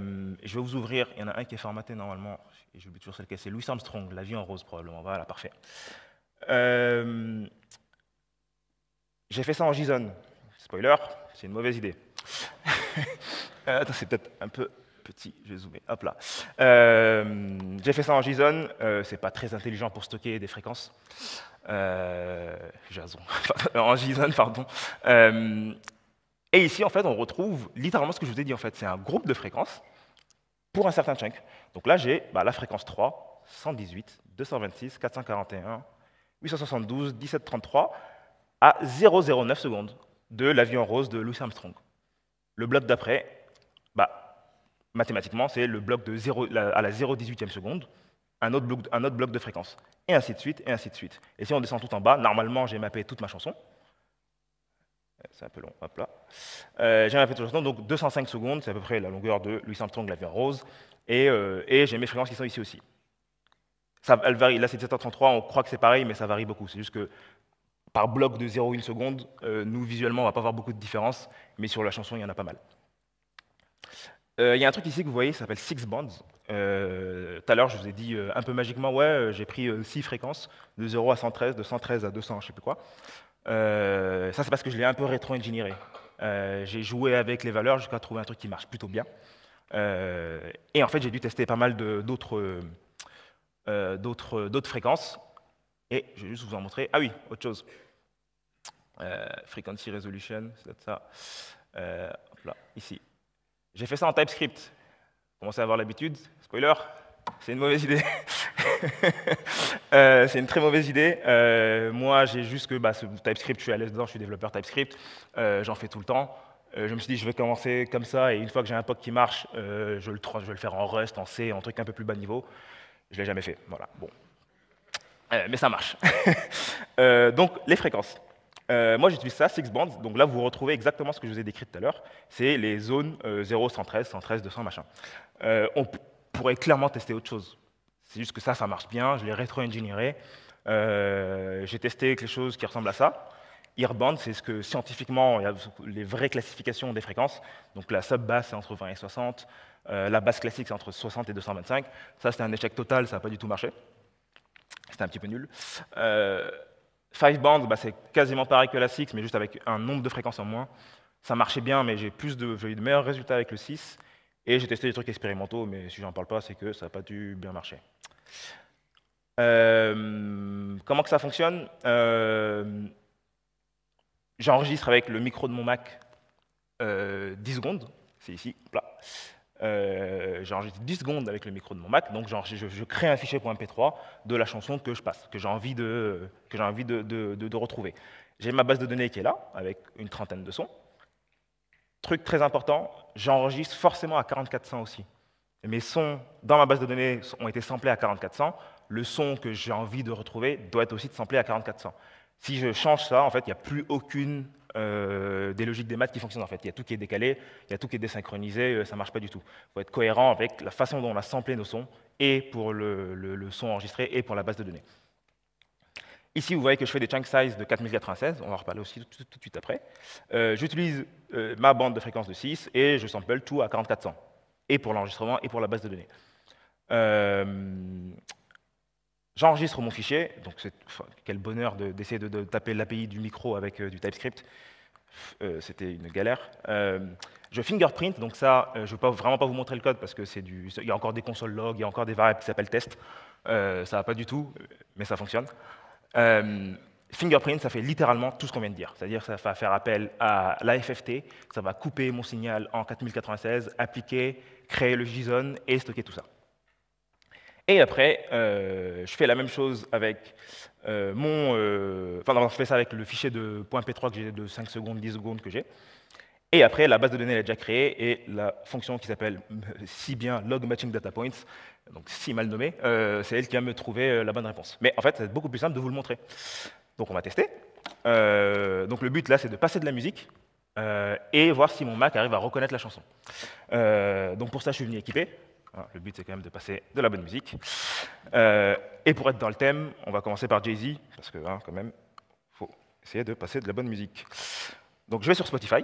S1: vais vous ouvrir, il y en a un qui est formaté normalement, et j'oublie toujours celle qui est, c'est Louis Armstrong, La vie en rose probablement, voilà, parfait. J'ai fait ça en JSON. Spoiler, c'est une mauvaise idée. Attends, c'est peut-être un peu petit, je vais zoomer, hop là. J'ai fait ça en JSON, c'est pas très intelligent pour stocker des fréquences. JSON, en JSON, pardon. Et ici, en fait, on retrouve littéralement ce que je vous ai dit, en fait. C'est un groupe de fréquences pour un certain chunk. Donc là, j'ai la fréquence 3, 118, 226, 441, 872, 1733 à 0,09 secondes de La vie en rose de Louis Armstrong. Le bloc d'après, mathématiquement, c'est le bloc à la 0,18e seconde, un autre bloc de fréquence, et ainsi de suite, et ainsi de suite. Et si on descend tout en bas, normalement, j'ai mappé toute ma chanson. C'est un peu long, hop là. J'ai mappé toute ma chanson, donc 205 secondes, c'est à peu près la longueur de Louis Armstrong, La vie en rose, et j'ai mes fréquences qui sont ici aussi. Elle varie, là c'est 733, on croit que c'est pareil, mais ça varie beaucoup. C'est juste que par bloc de 0,1 seconde, nous, visuellement, on ne va pas avoir beaucoup de différence, mais sur la chanson, il y en a pas mal. Il y a un truc ici que vous voyez, ça s'appelle 6 bands. Tout à l'heure, je vous ai dit un peu magiquement, ouais, j'ai pris 6 fréquences, de 0 à 113, de 113 à 200, je ne sais plus quoi. Ça, c'est parce que je l'ai un peu rétro-engineeré. J'ai joué avec les valeurs jusqu'à trouver un truc qui marche plutôt bien. Et en fait, j'ai dû tester pas mal d'autres fréquences. Et je vais juste vous en montrer. Ah oui, autre chose. Frequency resolution, c'est ça. Hop là, ici. J'ai fait ça en TypeScript. Vous commencez à avoir l'habitude. Spoiler, c'est une mauvaise idée. C'est une très mauvaise idée. Moi, j'ai juste que ce TypeScript, je suis à l'aise dedans, je suis développeur TypeScript. J'en fais tout le temps. Je me suis dit, je vais commencer comme ça, et une fois que j'ai un POC qui marche, je vais le faire en Rust, en C, en truc un peu plus bas niveau. Je ne l'ai jamais fait, voilà. Bon. Mais ça marche. Donc, les fréquences. Moi, j'utilise ça, 6 bands. Donc là, vous retrouvez exactement ce que je vous ai décrit tout à l'heure. C'est les zones 0, 113, 113, 200, machin. On pourrait clairement tester autre chose. C'est juste que ça marche bien. Je l'ai rétro-ingénieré. J'ai testé quelque chose qui ressemble à ça. Earband, c'est ce que scientifiquement, il y a les vraies classifications des fréquences. Donc la sub-basse, c'est entre 20 et 60. La basse classique, c'est entre 60 et 225. Ça, c'était un échec total, ça n'a pas du tout marché. C'était un petit peu nul. 5 band, bah, c'est quasiment pareil que la 6, mais juste avec un nombre de fréquences en moins. Ça marchait bien, mais j'ai eu de meilleurs résultats avec le 6. Et j'ai testé des trucs expérimentaux, mais si j'en parle pas, c'est que ça n'a pas dû bien marcher. Comment que ça fonctionne? J'enregistre avec le micro de mon Mac 10 secondes. C'est ici, là. J'enregistre 10 secondes avec le micro de mon Mac, donc je crée un fichier .mp3 de la chanson que je passe, que j'ai envie de retrouver. J'ai ma base de données qui est là, avec une trentaine de sons. Truc très important, j'enregistre forcément à 4400 aussi. Mes sons dans ma base de données ont été samplés à 4400. Le son que j'ai envie de retrouver doit être aussi samplé à 4400. Si je change ça, en fait, il n'y a plus aucune des logiques des maths qui fonctionnent. En fait, il y a tout qui est décalé, il y a tout qui est désynchronisé, ça ne marche pas du tout. Il faut être cohérent avec la façon dont on a samplé nos sons, et pour le son enregistré, et pour la base de données. Ici, vous voyez que je fais des chunk size de 4096, on va en reparler aussi tout de suite après. J'utilise ma bande de fréquence de 6, et je sample tout à 4400, et pour l'enregistrement, et pour la base de données. J'enregistre mon fichier, donc quel bonheur d'essayer de taper l'API du micro avec du TypeScript. C'était une galère. Je fingerprint, donc ça, je ne vais vraiment pas vous montrer le code parce qu'il y a encore des consoles log, il y a encore des variables qui s'appellent test. Ça va pas du tout, mais ça fonctionne. Fingerprint, ça fait littéralement tout ce qu'on vient de dire. C'est-à-dire que ça va faire appel à la FFT, ça va couper mon signal en 4096, appliquer, créer le JSON et stocker tout ça. Et après, je fais la même chose avec je fais ça avec le fichier de .p3 que j'ai de 5 secondes, 10 secondes que j'ai. Et après, la base de données elle est déjà créée et la fonction qui s'appelle si bien log matching data points, donc si mal nommée, c'est elle qui va me trouver la bonne réponse. Mais en fait, c'est beaucoup plus simple de vous le montrer. Donc on va tester. Donc le but là, c'est de passer de la musique et voir si mon Mac arrive à reconnaître la chanson. Donc pour ça, je suis venu équiper. Le but, c'est quand même de passer de la bonne musique. Et pour être dans le thème, on va commencer par Jay-Z, parce que, quand même, il faut essayer de passer de la bonne musique. Donc, je vais sur Spotify.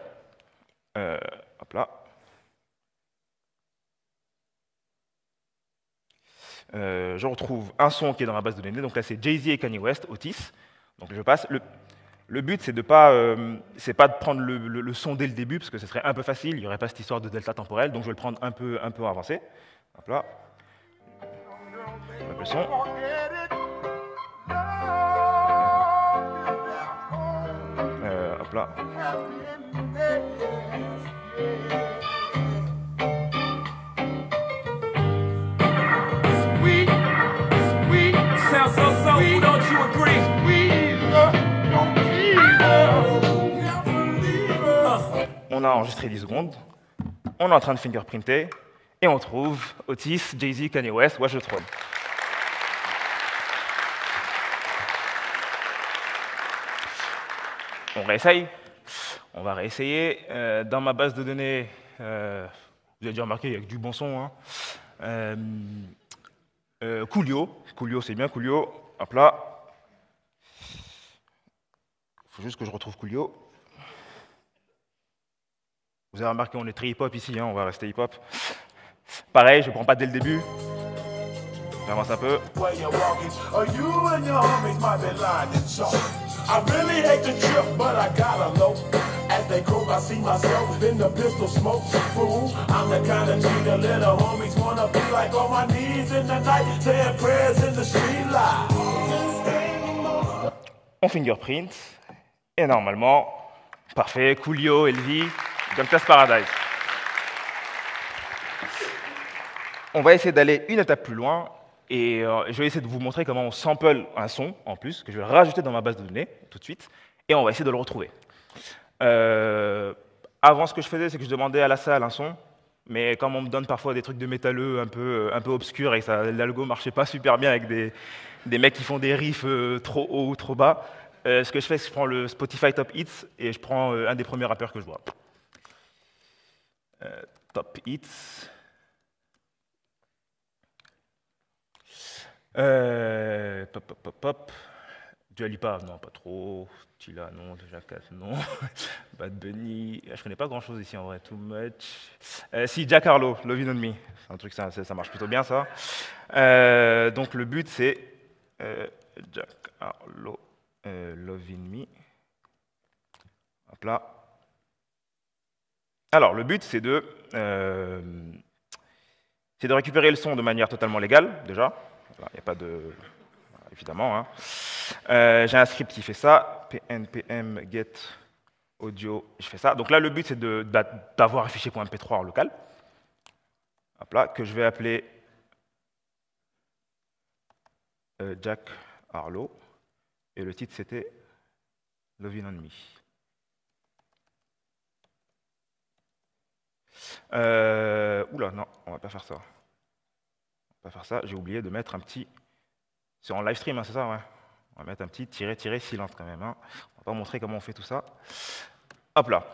S1: Hop là. Je retrouve un son qui est dans ma base de données. Donc là, c'est Jay-Z et Kanye West, Otis. Donc, je passe. Le but, c'est pas de prendre le son dès le début, parce que ce serait un peu facile, il n'y aurait pas cette histoire de delta temporel, donc je vais le prendre un peu avancé. Hop là. Le son. Hop là. On a enregistré 10 secondes, on est en train de fingerprinter, et on trouve Otis, Jay-Z, Kanye West, Watch the Throne. On réessaye. On va réessayer. Dans ma base de données, vous avez déjà remarqué, il y a que du bon son. Hein. Coolio. Coolio, c'est bien Coolio. Hop là. Il faut juste que je retrouve Coolio. Vous avez remarqué, on est très hip-hop ici, hein, on va rester hip-hop. Pareil, je ne prends pas dès le début. J'avance un peu. On fingerprint. Et normalement, parfait, Coolio, Elvi, Gangsta's Paradise. On va essayer d'aller une étape plus loin, et je vais essayer de vous montrer comment on sample un son, en plus, que je vais rajouter dans ma base de données, tout de suite, et on va essayer de le retrouver. Avant, ce que je faisais, c'est que je demandais à la salle un son, mais comme on me donne parfois des trucs de métalleux un peu obscurs et l'algo marchait pas super bien avec des mecs qui font des riffs trop haut ou trop bas, ce que je fais, c'est que je prends le Spotify Top Hits et je prends un des premiers rappeurs que je vois. Top Hits. Pop, pop, pop, pop. Dua Lipa, non, pas trop. Tila, non. Doja Cat, non. Bad Bunny. Je connais pas grand chose ici en vrai, too much. Si, Jack Harlow, Lovin' on Me. C'est un truc, ça marche plutôt bien ça. Donc le but c'est Jack Harlow, Lovin' Me. Hop là. Alors le but c'est de récupérer le son de manière totalement légale, déjà. Il n'y a pas de... Évidemment. Hein. J'ai un script qui fait ça, npm get audio, je fais ça. Donc là, le but, c'est d'avoir un fichier .mp3 en local, hop là, que je vais appeler Jack Harlow, et le titre, c'était Lovin' on Me. Oula, non, on va pas faire ça. On va pas faire ça, j'ai oublié de mettre un petit... C'est en live stream, hein, c'est ça, ouais. On va mettre un petit tiré silence quand même. Hein. On va pas montrer comment on fait tout ça. Hop là.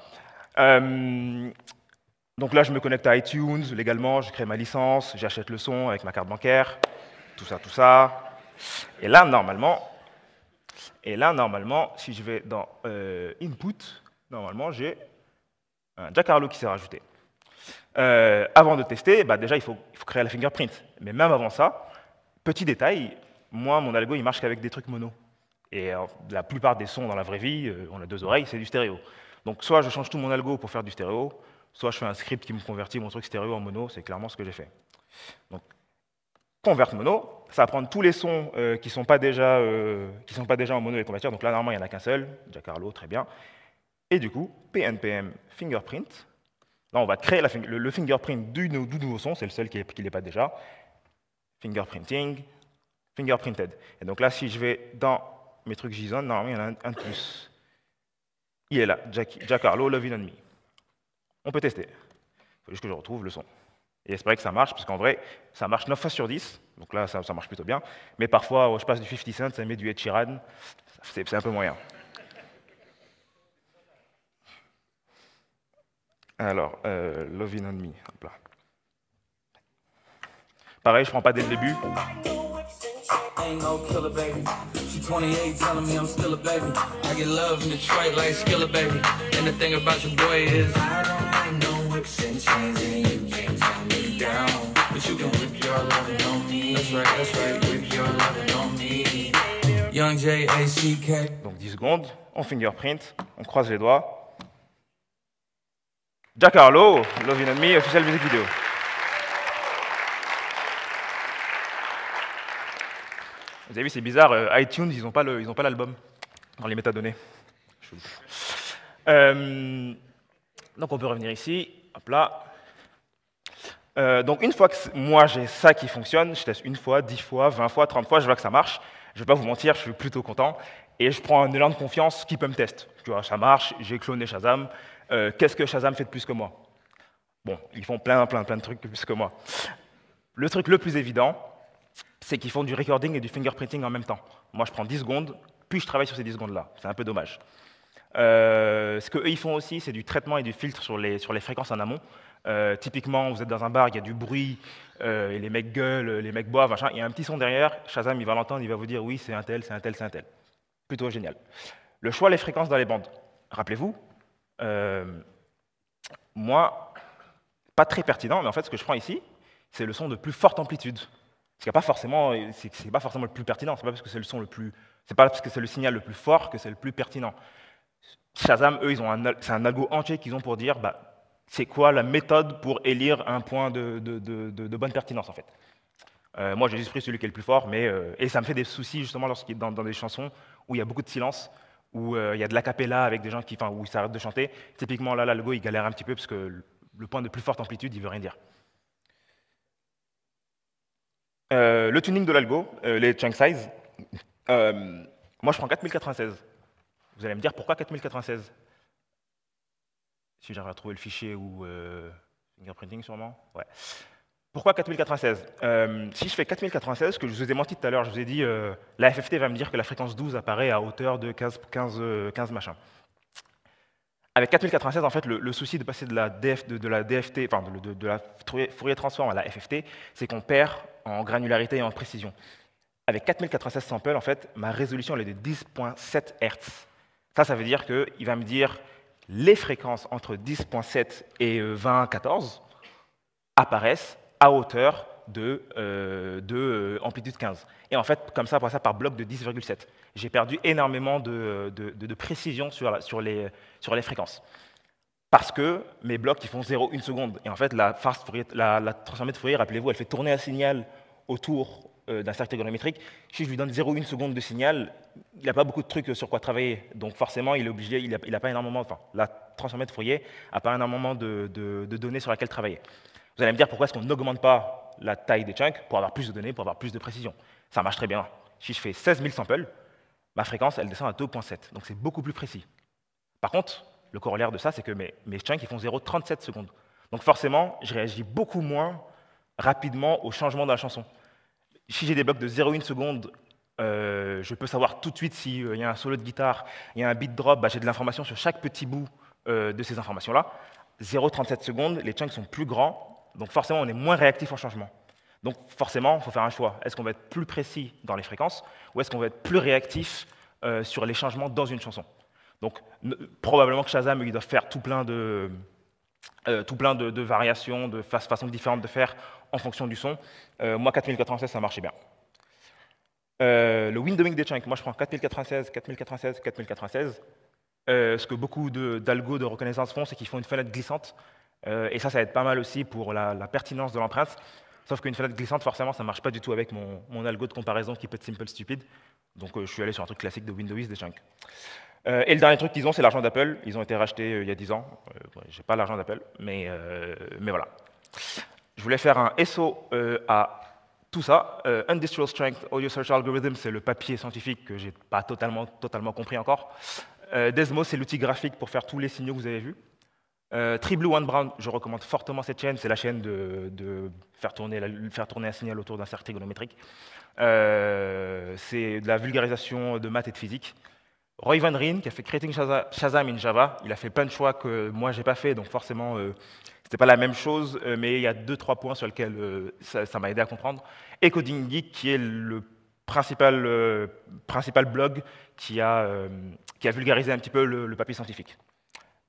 S1: Donc là, je me connecte à iTunes légalement, je crée ma licence, j'achète le son avec ma carte bancaire, tout ça, tout ça. Et là, normalement, si je vais dans Input, normalement, j'ai un Jack Harlow qui s'est rajouté. Avant de tester, bah déjà, il faut créer la fingerprint. Mais même avant ça, petit détail, moi, mon algo, il marche qu'avec des trucs mono. Et la plupart des sons dans la vraie vie, on a deux oreilles, c'est du stéréo. Donc soit je change tout mon algo pour faire du stéréo, soit je fais un script qui me convertit mon truc stéréo en mono, c'est clairement ce que j'ai fait. Donc, convert mono, ça va prendre tous les sons qui ne sont pas déjà en mono et convertir. Donc là, normalement, il n'y en a qu'un seul, Jack Harlow, très bien. Et du coup, pnpm fingerprint. Là, on va créer le fingerprint du nouveau son, c'est le seul qui n'est pas déjà. Fingerprinting, fingerprinted. Et donc là, si je vais dans mes trucs JSON, normalement, il y en a un de plus. Il est là, Jack Harlow, Lovin' on Me. On peut tester. Il faut juste que je retrouve le son. Et j'espère que ça marche, parce qu'en vrai, ça marche 9 fois sur 10. Donc là, ça marche plutôt bien. Mais parfois, je passe du 50 Cent, ça met du Ed Sheeran. C'est un peu moyen. Alors, Lovin' on Me. Hop là. Pareil, je prends pas dès le début. Ain't no killer, baby. She 28, telling me I'm still a baby. I get love in Detroit like Skilla, baby. And the thing about your boy is I don't need no whips and chains, and you can't tie me down. But you can whip your lovin' on me. That's right, whip your lovin' on me. Young J-A-C-K. Donc 10 secondes, on fingerprint, on croise les doigts. Jack Harlow, Lovin' on Me, official music vidéo. Vous avez vu, c'est bizarre, iTunes, ils n'ont pas l'album dans les métadonnées. Donc on peut revenir ici, hop là. Donc une fois que moi j'ai ça qui fonctionne, je teste une fois, 10 fois, 20 fois, 30 fois, je vois que ça marche. Je ne vais pas vous mentir, je suis plutôt content. Et je prends un élan de confiance qui peut me tester. Tu vois, ça marche, j'ai cloné Shazam. Qu'est-ce que Shazam fait de plus que moi? Bon, ils font plein de trucs plus que moi. Le truc le plus évident, c'est qu'ils font du recording et du fingerprinting en même temps. Moi, je prends 10 secondes, puis je travaille sur ces 10 secondes-là. C'est un peu dommage. Ce qu'eux, ils font aussi, c'est du traitement et du filtre sur les fréquences en amont. Typiquement, vous êtes dans un bar, il y a du bruit, et les mecs gueulent, les mecs boivent, machin. Il y a un petit son derrière, Shazam, il va l'entendre, il va vous dire « oui, c'est un tel, c'est un tel, c'est un tel ». Plutôt génial. Le choix des fréquences dans les bandes. Rappelez-vous, moi, pas très pertinent, mais en fait, ce que je prends ici, c'est le son de plus forte amplitude. C'est pas forcément le plus pertinent. C'est pas parce que c'est le son c'est pas parce que c'est le signal le plus fort que c'est le plus pertinent. Shazam, eux, c'est un algo entier qu'ils ont pour dire, bah, c'est quoi la méthode pour élire un point de bonne pertinence en fait. Moi, j'ai juste pris celui qui est le plus fort, et ça me fait des soucis justement dans des chansons où il y a beaucoup de silence, où il y a de l'acapella avec des gens où ils s'arrêtent de chanter. Typiquement, là, l'algo, il galère un petit peu parce que le point de plus forte amplitude, il veut rien dire. Le tuning de l'algo, les chunk size, moi je prends 4096. Vous allez me dire pourquoi 4096? Si j'arrive à trouver le fichier où Fingerprinting sûrement. Ouais. Pourquoi 4096? Si je fais 4096, ce que je vous ai menti tout à l'heure, je vous ai dit, la FFT va me dire que la fréquence 12 apparaît à hauteur de 15 machin. Avec 4096, en fait, le souci de passer de la DFT, enfin de la Fourier transform à la FFT, c'est qu'on perd en granularité et en précision. Avec 4096 samples, en fait, ma résolution elle est de 10.7 Hz. Ça veut dire qu'il va me dire les fréquences entre 10.7 et 20.14 apparaissent à hauteur de amplitude 15. Et en fait, comme ça, par bloc de 10,7. J'ai perdu énormément de précision sur les fréquences. Parce que mes blocs ils font 0,1 seconde. Et en fait, la transformée de Fourier, rappelez-vous, elle fait tourner un signal autour d'un cercle trigonométrique. Si je lui donne 0,1 seconde de signal, il n'a pas beaucoup de trucs sur quoi travailler. Donc forcément, il est obligé, il n'a pas énormément, enfin, la transformée de Fourier n'a pas énormément de données sur lesquelles travailler. Vous allez me dire pourquoi est-ce qu'on n'augmente pas la taille des chunks pour avoir plus de données, pour avoir plus de précision. Ça marche très bien. Si je fais 16 000 samples, ma fréquence, elle descend à 2.7. Donc c'est beaucoup plus précis. Par contre, le corollaire de ça, c'est que mes chunks ils font 0,37 secondes. Donc forcément, je réagis beaucoup moins rapidement au changement de la chanson. Si j'ai des blocs de 0,1 seconde, je peux savoir tout de suite s'il y a un solo de guitare, il y a un beat drop, j'ai de l'information sur chaque petit bout de ces informations-là. 0,37 secondes, les chunks sont plus grands, donc forcément, on est moins réactif au changement. Donc forcément, il faut faire un choix. Est-ce qu'on va être plus précis dans les fréquences ou est-ce qu'on va être plus réactif sur les changements dans une chanson? Donc probablement que Shazam, il doit faire tout plein de variations, de façons différentes de faire en fonction du son. Moi, 4096, ça marchait bien. Le windowing des chunks, moi je prends 4096, 4096, 4096. Ce que beaucoup d'algos de reconnaissance font, c'est qu'ils font une fenêtre glissante. Et ça va être pas mal aussi pour la pertinence de l'empreinte. Sauf qu'une fenêtre glissante, forcément, ça ne marche pas du tout avec mon algo de comparaison qui peut être simple stupide. Donc je suis allé sur un truc classique de Windows des chunks. Et le dernier truc qu'ils ont, c'est l'argent d'Apple. Ils ont été rachetés il y a 10 ans. Je n'ai pas l'argent d'Apple, mais voilà. Je voulais faire un SO à tout ça. Industrial Strength Audio Search Algorithm, c'est le papier scientifique que je n'ai pas totalement compris encore. Desmo, c'est l'outil graphique pour faire tous les signaux que vous avez vus. TreeBlue One Brown, je recommande fortement cette chaîne. C'est la chaîne de faire tourner un signal autour d'un cercle trigonométrique. C'est de la vulgarisation de maths et de physique. Roy Van Ryn, qui a fait Creating Shazam in Java, il a fait plein de choix que moi j'ai pas fait, donc forcément c'était pas la même chose, mais il y a 2-3 points sur lesquels ça m'a aidé à comprendre. Et Coding Geek, qui est le principal blog qui a vulgarisé un petit peu le papier scientifique.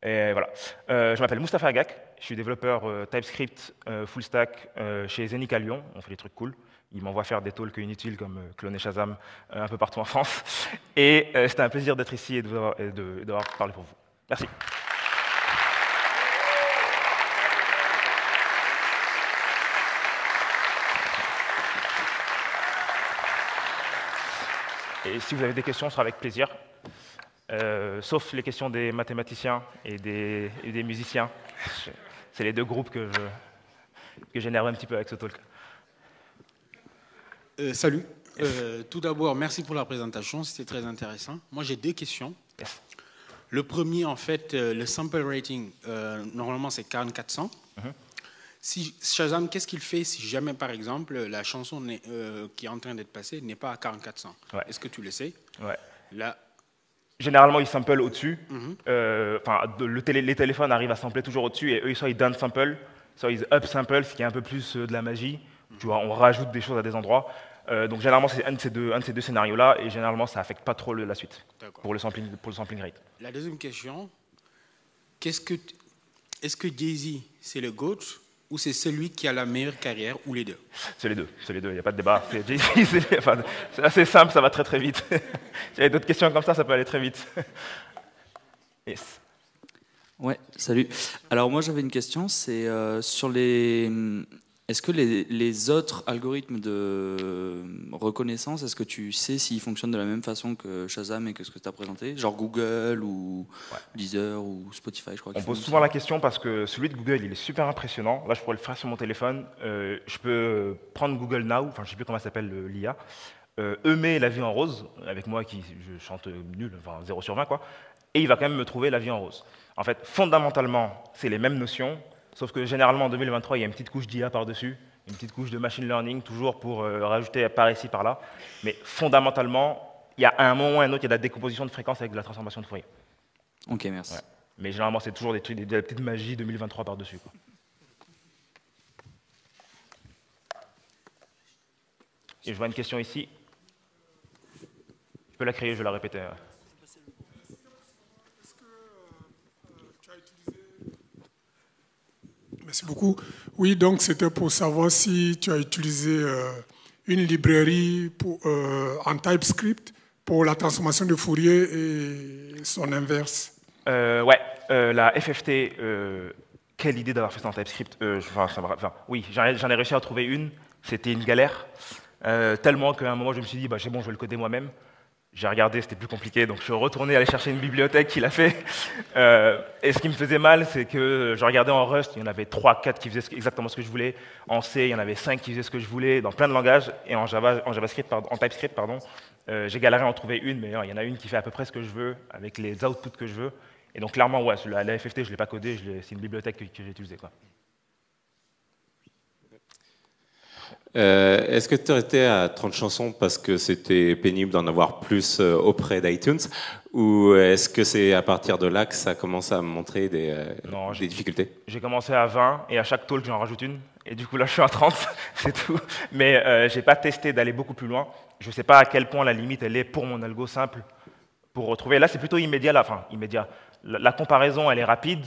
S1: Et voilà. Je m'appelle Moustapha Agak, je suis développeur TypeScript full stack chez Zenica à Lyon. On fait des trucs cool. Ils m'envoient faire des talks inutiles comme cloner Shazam un peu partout en France. Et c'était un plaisir d'être ici et d'avoir parlé pour vous. Merci. Et si vous avez des questions, ce sera avec plaisir. Sauf les questions des mathématiciens et des musiciens. C'est les deux groupes que j'énerve un petit peu avec ce talk.
S2: Salut. Tout d'abord, merci pour la présentation, c'était très intéressant. Moi, j'ai deux questions.
S1: Yes.
S2: Le premier, en fait, le sample rating, normalement, c'est 4400. Si Shazam, qu'est-ce qu'il fait si jamais, par exemple, la chanson qui est en train d'être passée n'est pas à 4400?
S1: Ouais.
S2: Est-ce que tu le sais?
S1: Ouais.
S2: Là.
S1: Généralement, ils samplent au-dessus. Les téléphones arrivent à sampler toujours au-dessus, et eux, soit ils down sample, soit ils up sample, ce qui est un peu plus de la magie. Tu vois, on rajoute des choses à des endroits. Donc généralement, c'est un de ces deux scénarios-là, et généralement, ça n'affecte pas trop la suite pour le sampling rate.
S2: La deuxième question, est-ce que Jay-Z, c'est le GOAT ou c'est celui qui a la meilleure carrière, ou les deux?
S1: C'est les deux, il n'y a pas de débat. C'est assez simple, ça va très très vite. S'il y a d'autres questions comme ça peut aller très vite. Yes.
S3: Ouais, salut. Alors moi j'avais une question, c'est sur les... Est-ce que les autres algorithmes de reconnaissance, est-ce que tu sais s'ils fonctionnent de la même façon que Shazam et que ce que tu as présenté? Genre Google ou Deezer ou Spotify, je crois.
S1: On pose souvent la question parce que celui de Google, il est super impressionnant. Là, je pourrais le faire sur mon téléphone. Je peux prendre Google Now, enfin je ne sais plus comment ça s'appelle l'IA, met la vie en rose, avec moi qui je chante nul, enfin 0 sur 20, quoi, et il va quand même me trouver la vie en rose. En fait, fondamentalement, c'est les mêmes notions, Sauf que généralement en 2023, il y a une petite couche d'IA par-dessus, une petite couche de machine learning, toujours pour rajouter par ici, par là. Mais fondamentalement, il y a un moment ou un autre, il y a de la décomposition de fréquences avec de la transformation de Fourier.
S3: Ok, merci.
S1: Ouais. Mais généralement, c'est toujours des trucs, des petites magies 2023 par-dessus. Et je vois une question ici. Je peux la créer, je vais la répéter.
S4: Merci beaucoup. Oui, donc c'était pour savoir si tu as utilisé une librairie en TypeScript pour la transformation de Fourier et son inverse.
S1: Ouais, la FFT, quelle idée d'avoir fait ça en TypeScript. Oui, j'en ai réussi à trouver une, c'était une galère, tellement qu'à un moment je me suis dit, bah, c'est bon, je vais le coder moi-même. J'ai regardé, c'était plus compliqué, donc je suis retourné aller chercher une bibliothèque qui l'a fait. Et ce qui me faisait mal, c'est que je regardais en Rust, il y en avait 3-4 qui faisaient exactement ce que je voulais. En C, il y en avait 5 qui faisaient ce que je voulais, dans plein de langages. Et en TypeScript, j'ai galéré à en trouver une, mais il y en a une qui fait à peu près ce que je veux, avec les outputs que je veux. Et donc clairement, ouais, la FFT, je ne l'ai pas codée, c'est une bibliothèque que j'ai utilisée, quoi.
S5: Est-ce que tu aurais été à 30 chansons parce que c'était pénible d'en avoir plus auprès d'iTunes, ou est-ce que c'est à partir de là que ça commence à montrer des difficultés?
S1: J'ai commencé à 20 et à chaque talk j'en rajoute une, et du coup là je suis à 30, c'est tout. Mais j'ai pas testé d'aller beaucoup plus loin. Je sais pas à quel point la limite elle est pour mon algo simple pour retrouver. Là c'est plutôt immédiat, immédiat. La comparaison elle est rapide,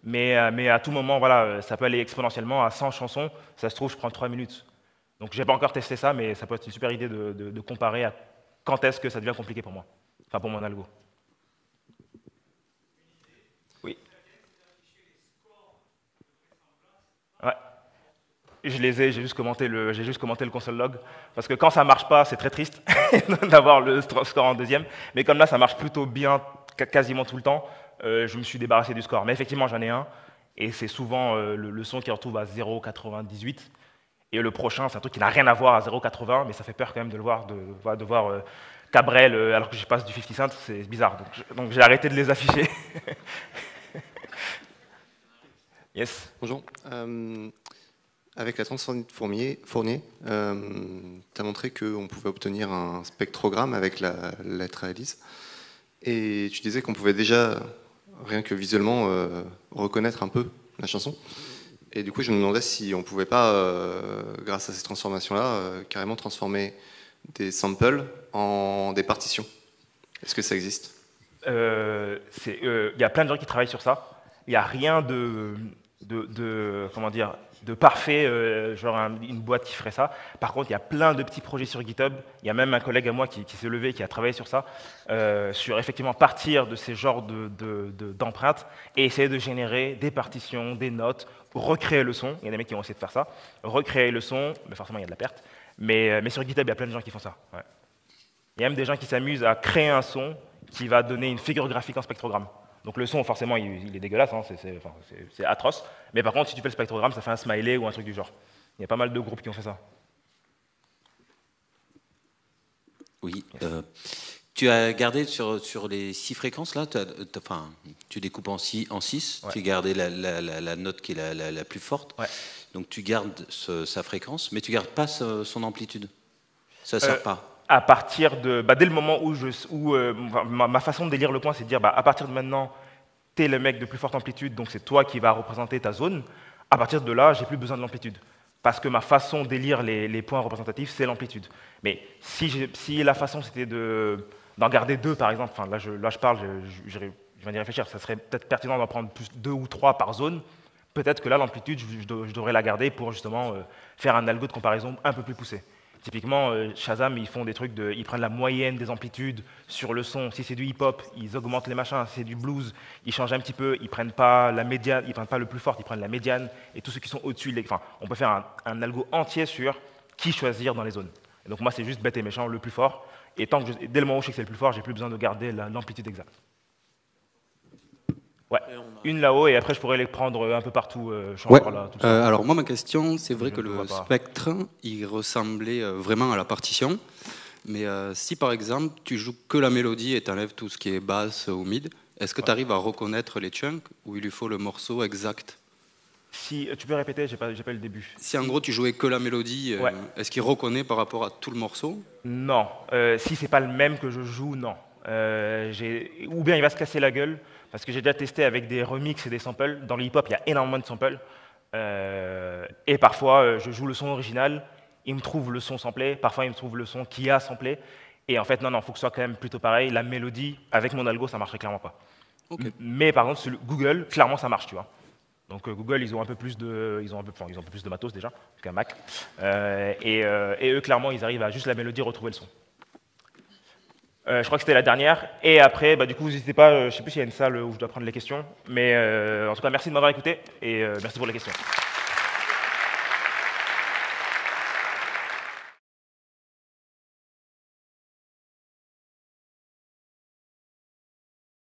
S1: mais à tout moment voilà, ça peut aller exponentiellement à 100 chansons. Ça se trouve je prends 3 minutes. Donc je n'ai pas encore testé ça, mais ça peut être une super idée de comparer à quand est-ce que ça devient compliqué pour moi, enfin pour mon algo. Oui. Ouais. Je les ai, j'ai juste commenté le console log, parce que quand ça marche pas, c'est très triste d'avoir le score en deuxième, mais comme là ça marche plutôt bien quasiment tout le temps, je me suis débarrassé du score. Mais effectivement j'en ai un, et c'est souvent le son qui retrouve à 0,98. Et le prochain, c'est un truc qui n'a rien à voir à 0,80, mais ça fait peur quand même de le voir, de voir Cabrel alors que je passe du 50 Cent, c'est bizarre. Donc j'ai arrêté de les afficher. Yes.
S6: Bonjour. Avec la transformée de Fournier, tu as montré qu'on pouvait obtenir un spectrogramme avec la lettre à hélice. Et tu disais qu'on pouvait déjà, rien que visuellement, reconnaître un peu la chanson. Et du coup, je me demandais si on ne pouvait pas, grâce à ces transformations-là, carrément transformer des samples en des partitions. Est-ce que ça existe?
S1: Y a plein de gens qui travaillent sur ça. Il n'y a rien de parfait, genre une boîte qui ferait ça. Par contre, il y a plein de petits projets sur GitHub. Il y a même un collègue à moi qui s'est levé, qui a travaillé sur ça, sur effectivement partir de ces genres d'empreintes et essayer de générer des partitions, des notes, recréer le son. Il y a des mecs qui vont essayer de faire ça. Recréer le son, mais forcément il y a de la perte. Mais sur GitHub, il y a plein de gens qui font ça. Ouais. Il y a même des gens qui s'amusent à créer un son qui va donner une figure graphique en spectrogramme. Donc le son, forcément, il est dégueulasse, hein, c'est atroce. Mais par contre, si tu fais le spectrogramme, ça fait un smiley ou un truc du genre. Il y a pas mal de groupes qui ont fait ça.
S7: Oui. Tu as gardé sur les 6 fréquences, là, tu découpes en 6, ouais. Tu as gardé la note qui est la plus forte. Ouais. Donc tu gardes sa fréquence, mais tu ne gardes pas son amplitude. Ça ne sert pas.
S1: À partir de, dès le moment où ma façon de lire le point, c'est de dire, à partir de maintenant, tu es le mec de plus forte amplitude, donc c'est toi qui vas représenter ta zone. À partir de là, j'ai plus besoin de l'amplitude. Parce que ma façon d'élire les points représentatifs, c'est l'amplitude. Mais si la façon, c'était d'en garder 2, par exemple, là je parle, je viens d'y réfléchir, ça serait peut-être pertinent d'en prendre plus 2 ou 3 par zone. Peut-être que là, l'amplitude, je devrais la garder pour justement faire un algo de comparaison un peu plus poussé. Typiquement, Shazam, ils font des trucs ils prennent la moyenne des amplitudes sur le son. Si c'est du hip-hop, ils augmentent les machins. Si c'est du blues, ils changent un petit peu. Ils prennent pas la médiane, ils prennent pas le plus fort, ils prennent la médiane. Et tous ceux qui sont au-dessus, on peut faire un algo entier sur qui choisir dans les zones. Et donc moi, c'est juste bête et méchant, le plus fort. Et dès le moment où je sais que c'est le plus fort, j'ai plus besoin de garder l'amplitude exacte. Ouais, une là-haut, et après je pourrais les prendre un peu partout.
S8: Ouais. Alors moi, ma question, c'est vrai que le spectre, il ressemblait vraiment à la partition, mais si par exemple, tu joues que la mélodie et tu enlèves tout ce qui est basse ou mid, est-ce que tu arrives à reconnaître les chunks ou il lui faut le morceau exact?
S1: Si tu peux répéter, j'ai pas eu le début.
S8: Si en gros tu jouais que la mélodie, est-ce qu'il reconnaît par rapport à tout le morceau?
S1: Non. Si c'est pas le même que je joue, non. Ou bien il va se casser la gueule, parce que j'ai déjà testé avec des remixes et des samples. Dans le hip-hop, il y a énormément de samples. Et parfois, je joue le son original, il me trouve le son samplé, parfois il me trouve le son qui a samplé. Et en fait, non, il faut que ce soit quand même plutôt pareil. La mélodie, avec mon algo, ça marcherait clairement pas.
S8: Okay.
S1: Mais par contre, sur Google, clairement, ça marche, tu vois. Donc Google, ils ont un peu plus de matos déjà qu'un Mac. Et eux, clairement, ils arrivent à juste la mélodie retrouver le son. Je crois que c'était la dernière. Et après, du coup, n'hésitez pas, je ne sais plus s'il y a une salle où je dois prendre les questions. Mais en tout cas, merci de m'avoir écouté et merci pour les questions.